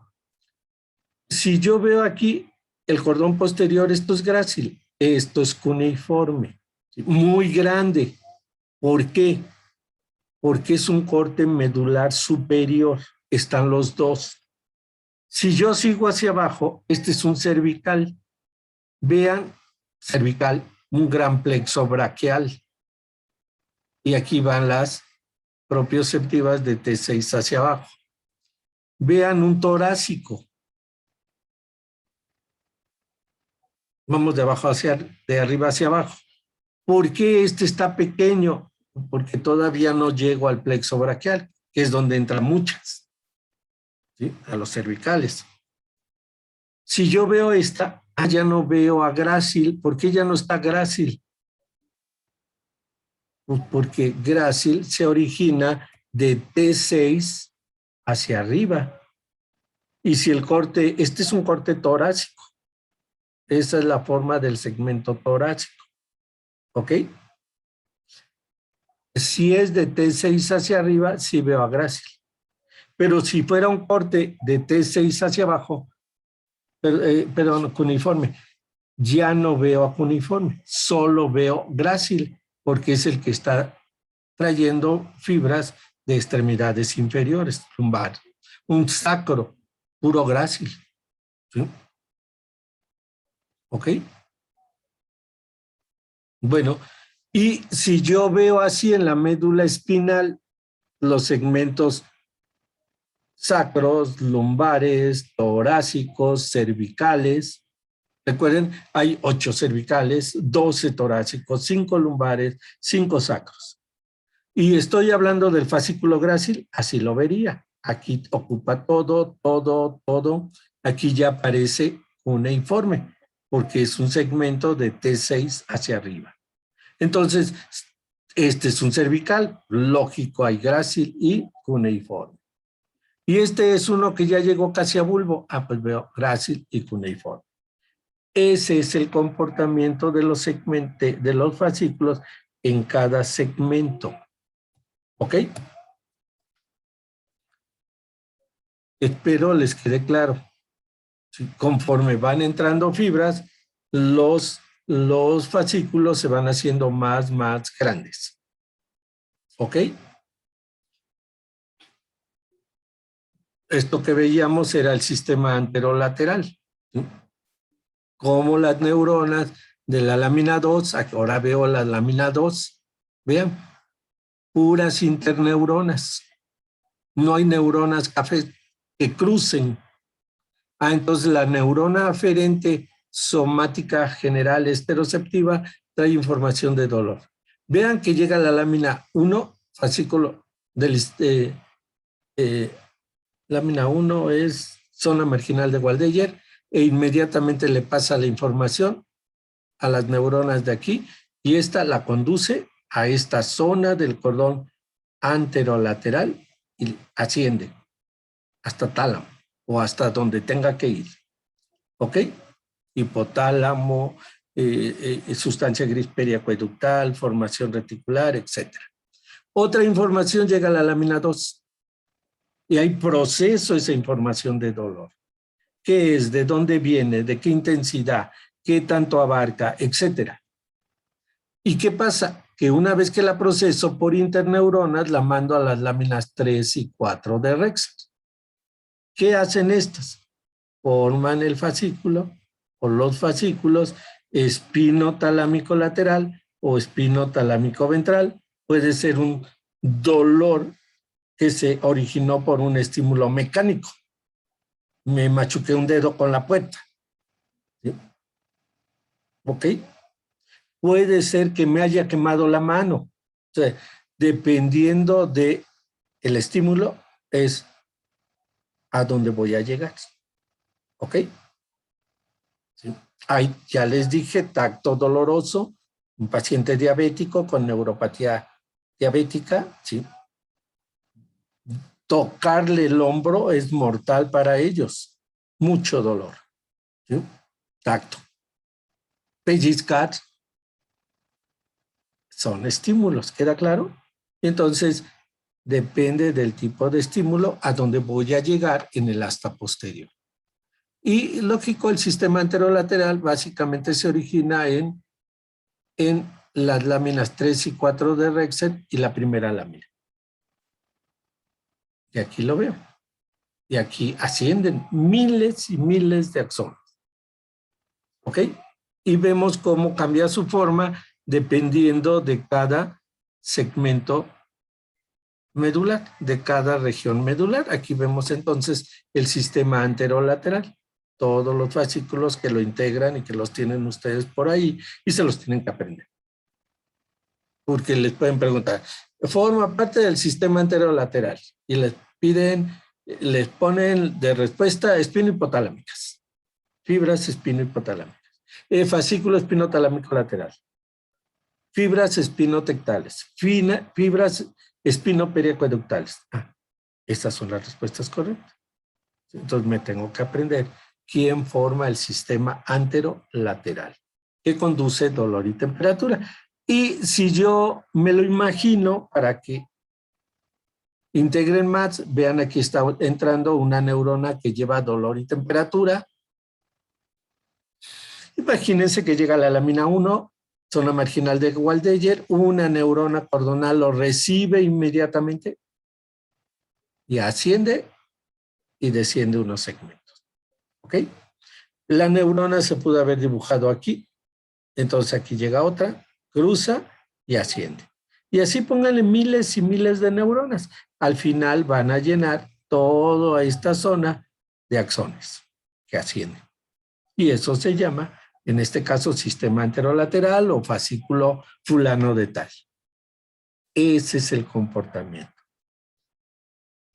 Si yo veo aquí el cordón posterior, esto es grácil, esto es cuneiforme, muy grande. ¿Por qué? Porque es un corte medular superior. Están los dos. Si yo sigo hacia abajo, este es un cervical. Vean, cervical, un gran plexo braquial. Y aquí van las propioceptivas de T6 hacia abajo. Vean un torácico. Vamos de arriba hacia abajo. ¿Por qué este está pequeño? Porque todavía no llego al plexo braquial, que es donde entran muchas, ¿sí? A los cervicales. Si yo veo esta, ya no veo a grácil. ¿Por qué ya no está grácil? Pues porque grácil se origina de T6 hacia arriba. Y si el corte, este es un corte torácico. Esa es la forma del segmento torácico. ¿Ok? Si es de T6 hacia arriba, sí veo a grácil. Pero si fuera un corte de T6 hacia abajo, perdón, cuneiforme, ya no veo a cuneiforme, solo veo grácil, porque es el que está trayendo fibras de extremidades inferiores, lumbar. Un sacro, puro grácil. ¿Sí? ¿Ok? Bueno, y si yo veo así en la médula espinal los segmentos sacros, lumbares, torácicos, cervicales. Recuerden, hay 8 cervicales, 12 torácicos, 5 lumbares, 5 sacros. Y estoy hablando del fascículo grácil, así lo vería. Aquí ocupa todo, todo, todo. Aquí ya aparece cuneiforme, porque es un segmento de T6 hacia arriba. Entonces, este es un cervical, lógico, hay grácil y cuneiforme. Y este es uno que ya llegó casi a bulbo. Ah, pues veo grácil y cuneiforme. Ese es el comportamiento de los fascículos en cada segmento. ¿Ok? Espero les quede claro. Conforme van entrando fibras, los fascículos se van haciendo más grandes. ¿Ok? Esto que veíamos era el sistema anterolateral. ¿Sí? Como las neuronas de la lámina 2, ahora veo la lámina 2, vean, puras interneuronas. No hay neuronas café que crucen. Entonces la neurona aferente somática general esteroceptiva trae información de dolor. Vean que llega la lámina 1, fascículo del lámina 1 es zona marginal de Waldeyer, e inmediatamente le pasa la información a las neuronas de aquí, y esta la conduce a esta zona del cordón anterolateral y asciende hasta tálamo o hasta donde tenga que ir. ¿Ok? Hipotálamo, sustancia gris periacueductal, formación reticular, etc. Otra información llega a la lámina 2 y hay proceso esa información de dolor. ¿Qué es? ¿De dónde viene? ¿De qué intensidad? ¿Qué tanto abarca? Etcétera. ¿Y qué pasa? Que una vez que la proceso por interneuronas, la mando a las láminas 3 y 4 de Rexer. ¿Qué hacen estas? Forman el fascículo o los fascículos espinotalámico lateral o espinotalámico ventral. Puede ser un dolor que se originó por un estímulo mecánico. Me machuqué un dedo con la puerta. ¿Sí? ¿Ok? Puede ser que me haya quemado la mano. O sea, dependiendo del estímulo, es a dónde voy a llegar. ¿Ok? ¿Sí? Ahí ya les dije, tacto doloroso, un paciente diabético con neuropatía diabética, ¿sí? Tocarle el hombro es mortal para ellos. Mucho dolor. ¿Sí? Tacto. Pellizcar son estímulos, ¿queda claro? Entonces, depende del tipo de estímulo a donde voy a llegar en el asta posterior. Y lógico, el sistema anterolateral básicamente se origina en las láminas 3 y 4 de Rexer y la primera lámina. Y aquí lo veo. Y aquí ascienden miles y miles de axones. ¿Ok? Y vemos cómo cambia su forma dependiendo de cada segmento medular, de cada región medular. Aquí vemos entonces el sistema anterolateral, todos los fascículos que lo integran y que los tienen ustedes por ahí y se los tienen que aprender. Porque les pueden preguntar, forma parte del sistema anterolateral y les ponen de respuesta espinohipotalámicas, fibras espinohipotalámicas, fascículo espinotalámico lateral, fibras espinotectales, fibras espinoperiacueductales. Estas son las respuestas correctas. Entonces me tengo que aprender quién forma el sistema anterolateral, que conduce dolor y temperatura. Y si yo me lo imagino, para que integren más, vean aquí está entrando una neurona que lleva dolor y temperatura. Imagínense que llega a la lámina 1, zona marginal de Waldeyer, una neurona cordonal lo recibe inmediatamente y asciende y desciende unos segmentos. ¿Ok? La neurona se pudo haber dibujado aquí, entonces aquí llega otra, cruza y asciende. Y así pónganle miles y miles de neuronas. Al final van a llenar toda esta zona de axones que ascienden. Y eso se llama, en este caso, sistema anterolateral o fascículo fulano de tal. Ese es el comportamiento.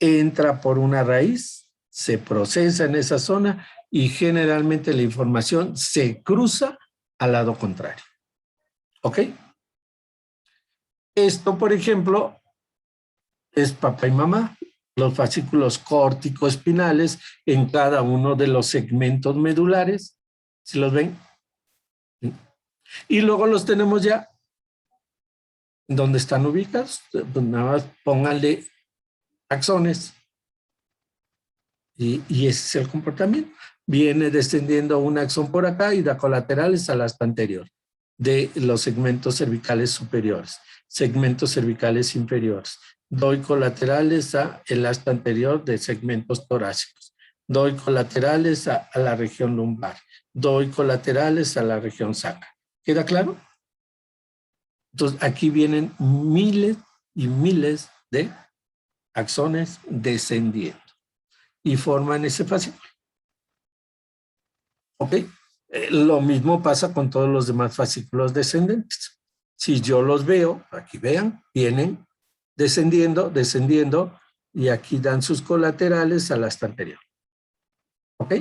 Entra por una raíz, se procesa en esa zona y generalmente la información se cruza al lado contrario. ¿Ok? Esto, por ejemplo, es papá y mamá, los fascículos córtico-espinales en cada uno de los segmentos medulares. ¿Sí los ven? Y luego los tenemos ya. ¿Dónde están ubicados? Pues nada más pónganle axones. Y ese es el comportamiento. Viene descendiendo un axón por acá y da colaterales al asta anterior de los segmentos cervicales superiores, segmentos cervicales inferiores. Doy colaterales al asta anterior de segmentos torácicos. Doy colaterales a la región lumbar. Doy colaterales a la región sacra. ¿Queda claro? Entonces, aquí vienen miles y miles de axones descendiendo y forman ese fascículo. ¿Ok? Lo mismo pasa con todos los demás fascículos descendentes. Si yo los veo, aquí vean, vienen descendiendo, descendiendo, y aquí dan sus colaterales al asta anterior. ¿Ok?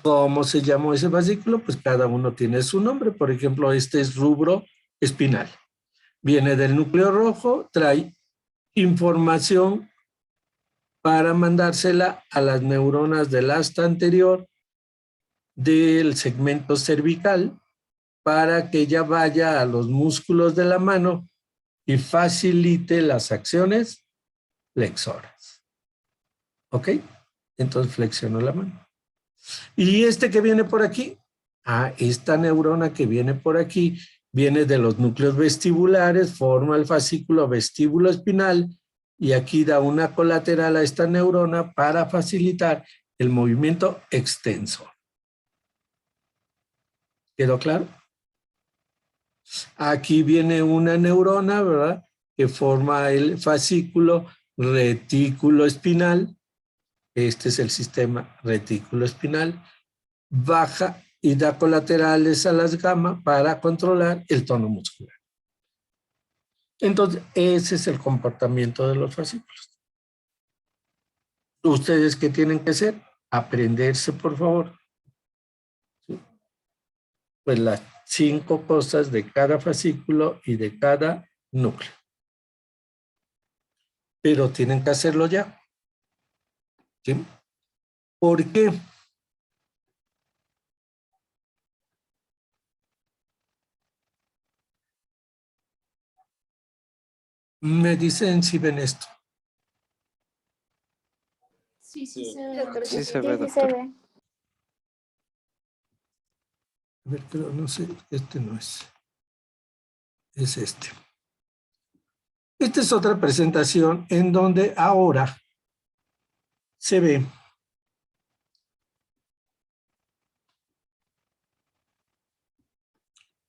¿Cómo se llamó ese fascículo? Pues cada uno tiene su nombre. Por ejemplo, este es rubro espinal. Viene del núcleo rojo, trae información para mandársela a las neuronas del asta anterior del segmento cervical para que ella vaya a los músculos de la mano y facilite las acciones flexoras. ¿Ok? Entonces flexiono la mano. ¿Y este que viene por aquí? Esta neurona que viene por aquí viene de los núcleos vestibulares, forma el fascículo vestíbulo espinal y aquí da una colateral a esta neurona para facilitar el movimiento extensor. ¿Quedó claro? Aquí viene una neurona, ¿verdad? Que forma el fascículo retículo espinal. Este es el sistema retículo espinal. Baja y da colaterales a las gamma para controlar el tono muscular. Entonces, ese es el comportamiento de los fascículos. ¿Ustedes qué tienen que hacer? Aprenderse, por favor. ¿Sí? Pues las 5 cosas de cada fascículo y de cada núcleo. Pero tienen que hacerlo ya. ¿Sí? ¿Por qué? Me dicen si ven esto. Sí, Sí. se ve. Sí se ve, Sí, doctor. se ve. A ver, pero no sé, este no es. Es este. Esta es otra presentación en donde ahora se ve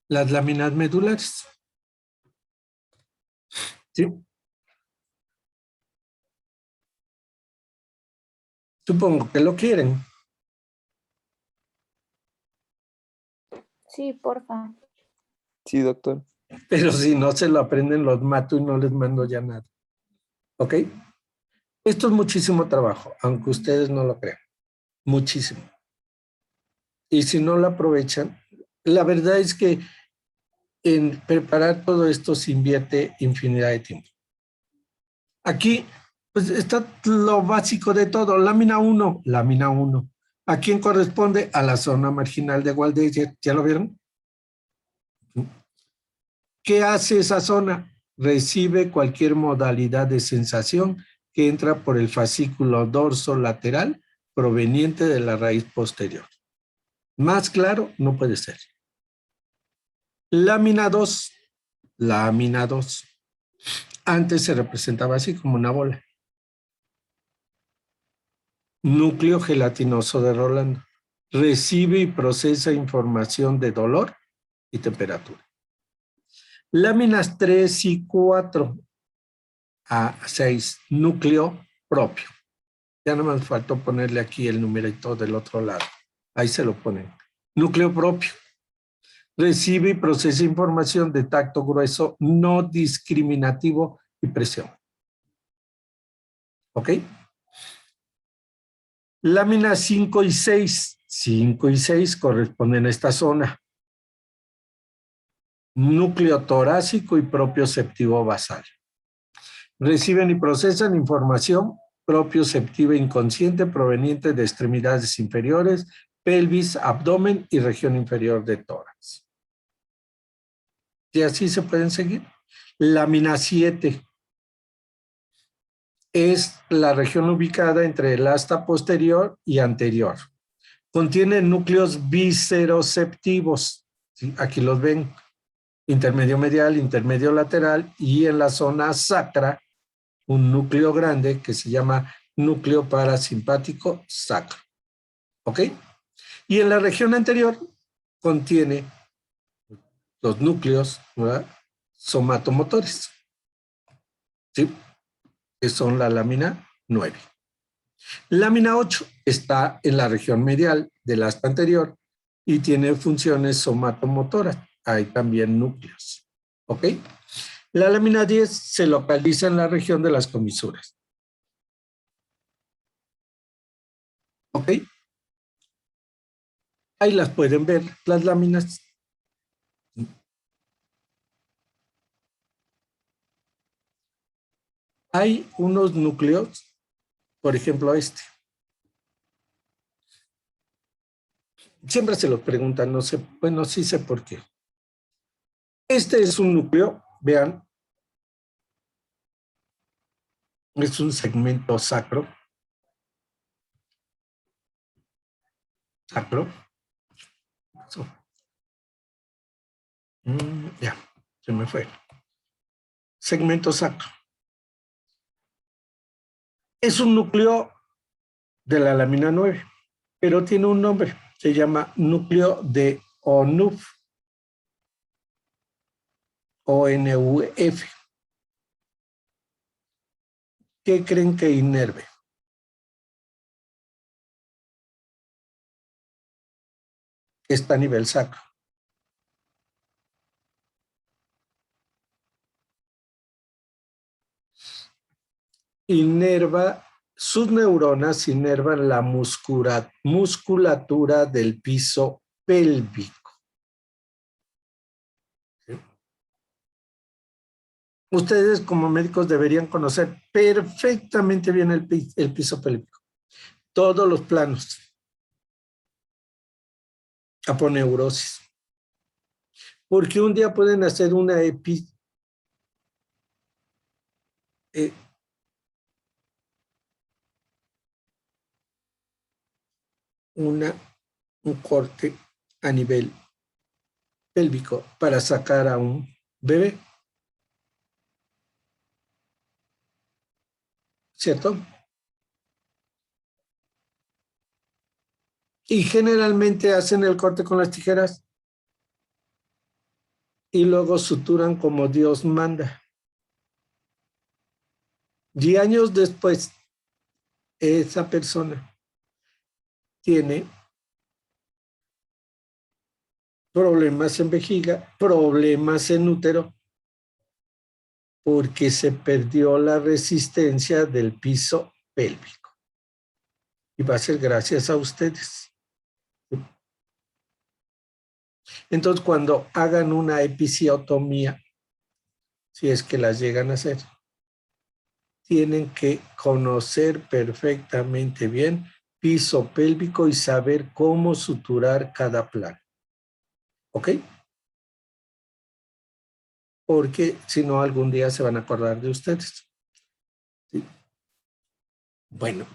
las láminas medulares. ¿Sí? Supongo que lo quieren. Sí, porfa. Sí, doctor. Pero si no se lo aprenden, los mato y no les mando ya nada. ¿Ok? Esto es muchísimo trabajo, aunque ustedes no lo crean. Muchísimo. Y si no lo aprovechan, la verdad es que en preparar todo esto se invierte infinidad de tiempo. Aquí pues, está lo básico de todo. Lámina 1, lámina 1. ¿A quién corresponde? A la zona marginal de Waldeyer. ¿Ya lo vieron? ¿Qué hace esa zona? Recibe cualquier modalidad de sensación que entra por el fascículo dorso-lateral proveniente de la raíz posterior. Más claro no puede ser. Lámina 2. Lámina 2. Antes se representaba así como una bola. Núcleo gelatinoso de Rolando. Recibe y procesa información de dolor y temperatura. Láminas 3 y 4 a 6. Núcleo propio. Ya no me faltó ponerle aquí el numerito del otro lado. Ahí se lo ponen. Núcleo propio. Recibe y procesa información de tacto grueso no discriminativo y presión. ¿Ok? Láminas 5 y 6. 5 y 6 corresponden a esta zona. Núcleo torácico y propioceptivo basal. Reciben y procesan información propioceptiva inconsciente proveniente de extremidades inferiores, pelvis, abdomen y región inferior de tórax. Y así se pueden seguir. Lámina 7 es la región ubicada entre el asta posterior y anterior. Contiene núcleos visceroceptivos. ¿Sí? Aquí los ven. Intermedio medial, intermedio lateral y en la zona sacra un núcleo grande que se llama núcleo parasimpático sacro. ¿Ok? Y en la región anterior contiene los núcleos, ¿verdad?, somatomotores, ¿sí?, que son la lámina 9. Lámina 8 está en la región medial del asta anterior y tiene funciones somatomotoras. Hay también núcleos. ¿Ok? La lámina 10 se localiza en la región de las comisuras. ¿Ok? Ahí las pueden ver, las láminas. Hay unos núcleos, por ejemplo este. Siempre se los preguntan, no sé, bueno, sí sé por qué. Este es un núcleo, vean, es un segmento sacro. Sacro. So. Ya, se me fue. Segmento sacro. Es un núcleo de la lámina 9, pero tiene un nombre, se llama núcleo de ONUF, ONUF. ¿Qué creen que inerve? Está a nivel sacro. Inerva, sus neuronas inervan la musculatura del piso pélvico. ¿Sí? Ustedes como médicos deberían conocer perfectamente bien el piso pélvico. Todos los planos. Aponeurosis. Porque un día pueden hacer una un corte a nivel pélvico para sacar a un bebé. ¿Cierto? Y generalmente hacen el corte con las tijeras y luego suturan como Dios manda. Y años después, esa persona tiene problemas en vejiga, problemas en útero, porque se perdió la resistencia del piso pélvico. Y va a ser gracias a ustedes. Entonces, cuando hagan una episiotomía, si es que las llegan a hacer, tienen que conocer perfectamente bien piso pélvico y saber cómo suturar cada plano. ¿Ok? porque si no algún día se van a acordar de ustedes. ¿Sí? Bueno,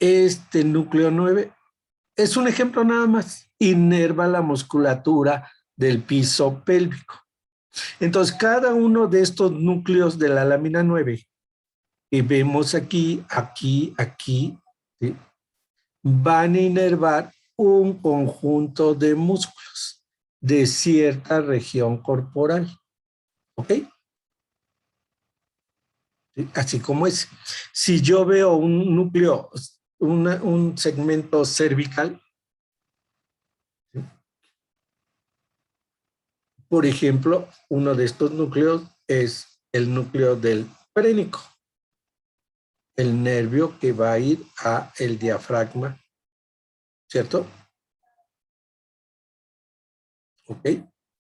este núcleo 9 es un ejemplo nada más. Inerva la musculatura del piso pélvico. Entonces, cada uno de estos núcleos de la lámina 9 que vemos aquí, ¿sí? Van a inervar un conjunto de músculos de cierta región corporal. ¿Ok? ¿Sí? Así como es. Si yo veo un núcleo, un segmento cervical, ¿sí? Por ejemplo, uno de estos núcleos es el núcleo del frénico, el nervio que va a ir a el diafragma, ¿cierto? ¿Ok?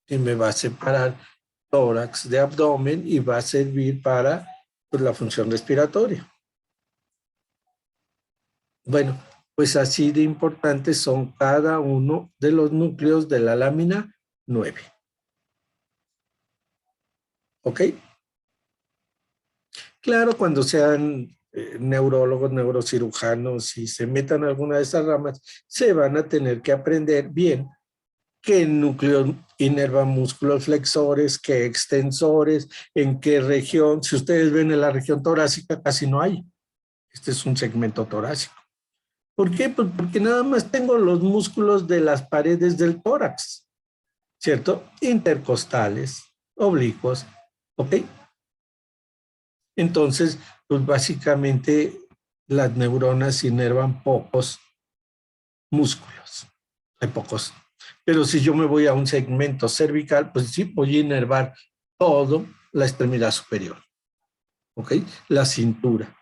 Que me va a separar tórax de abdomen y va a servir para pues, la función respiratoria. Bueno, pues así de importantes son cada uno de los núcleos de la lámina 9. ¿Ok? Claro, cuando sean neurólogos, neurocirujanos y se metan a alguna de esas ramas, se van a tener que aprender bien qué núcleo inerva músculos flexores, qué extensores, en qué región. Si ustedes ven en la región torácica, casi no hay. Este es un segmento torácico. ¿Por qué? Pues porque nada más tengo los músculos de las paredes del tórax, ¿cierto? Intercostales, oblicuos, ¿ok? Entonces, pues básicamente las neuronas inervan pocos músculos, hay pocos. Pero si yo me voy a un segmento cervical, pues sí voy a inervar todo la extremidad superior, ¿ok? La cintura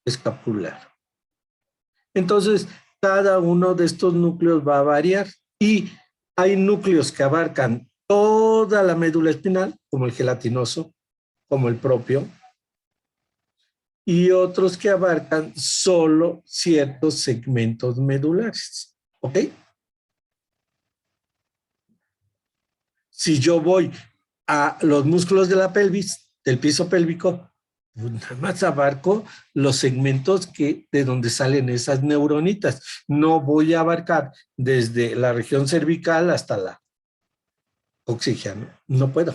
escapular. Entonces, cada uno de estos núcleos va a variar y hay núcleos que abarcan toda la médula espinal, como el gelatinoso, como el propio, y otros que abarcan solo ciertos segmentos medulares, ¿ok? Si yo voy a los músculos de la pelvis, del piso pélvico, pues nada más abarco los segmentos de donde salen esas neuronitas. No voy a abarcar desde la región cervical hasta la oxígeno. No puedo.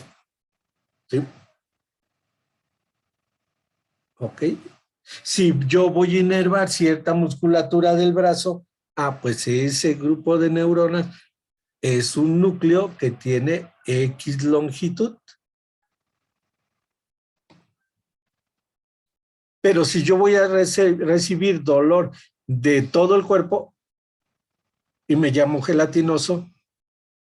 ¿Sí? ¿Ok? Si yo voy a inervar cierta musculatura del brazo, pues ese grupo de neuronas es un núcleo que tiene X longitud. Pero si yo voy a recibir dolor de todo el cuerpo y me llamo gelatinoso,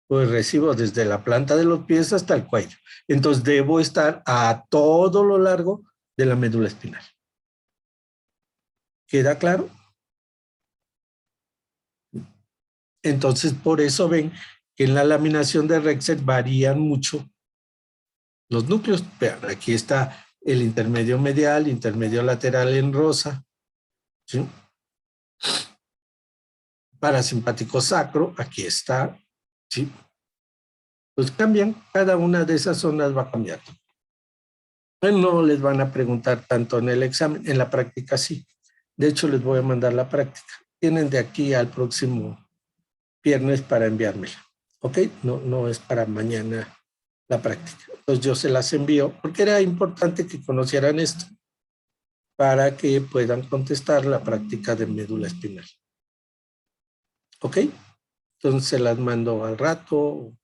pues recibo desde la planta de los pies hasta el cuello. Entonces debo estar a todo lo largo de la médula espinal. ¿Queda claro? Entonces por eso ven que en la laminación de Rexed varían mucho los núcleos. Vean, aquí está el intermedio medial, intermedio lateral en rosa, ¿sí? Parasimpático sacro, aquí está, ¿sí? Pues cambian, cada una de esas zonas va cambiando. No les van a preguntar tanto en el examen, en la práctica sí. De hecho, les voy a mandar la práctica. Tienen de aquí al próximo viernes para enviármela, ¿ok? No es para mañana la práctica. Entonces yo se las envío porque era importante que conocieran esto para que puedan contestar la práctica de médula espinal. ¿Ok? Entonces se las mando al rato.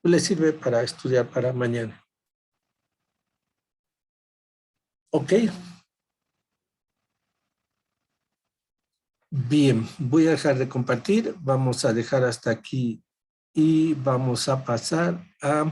Les sirve para estudiar para mañana. ¿Ok? Bien, voy a dejar de compartir. Vamos a dejar hasta aquí y vamos a pasar a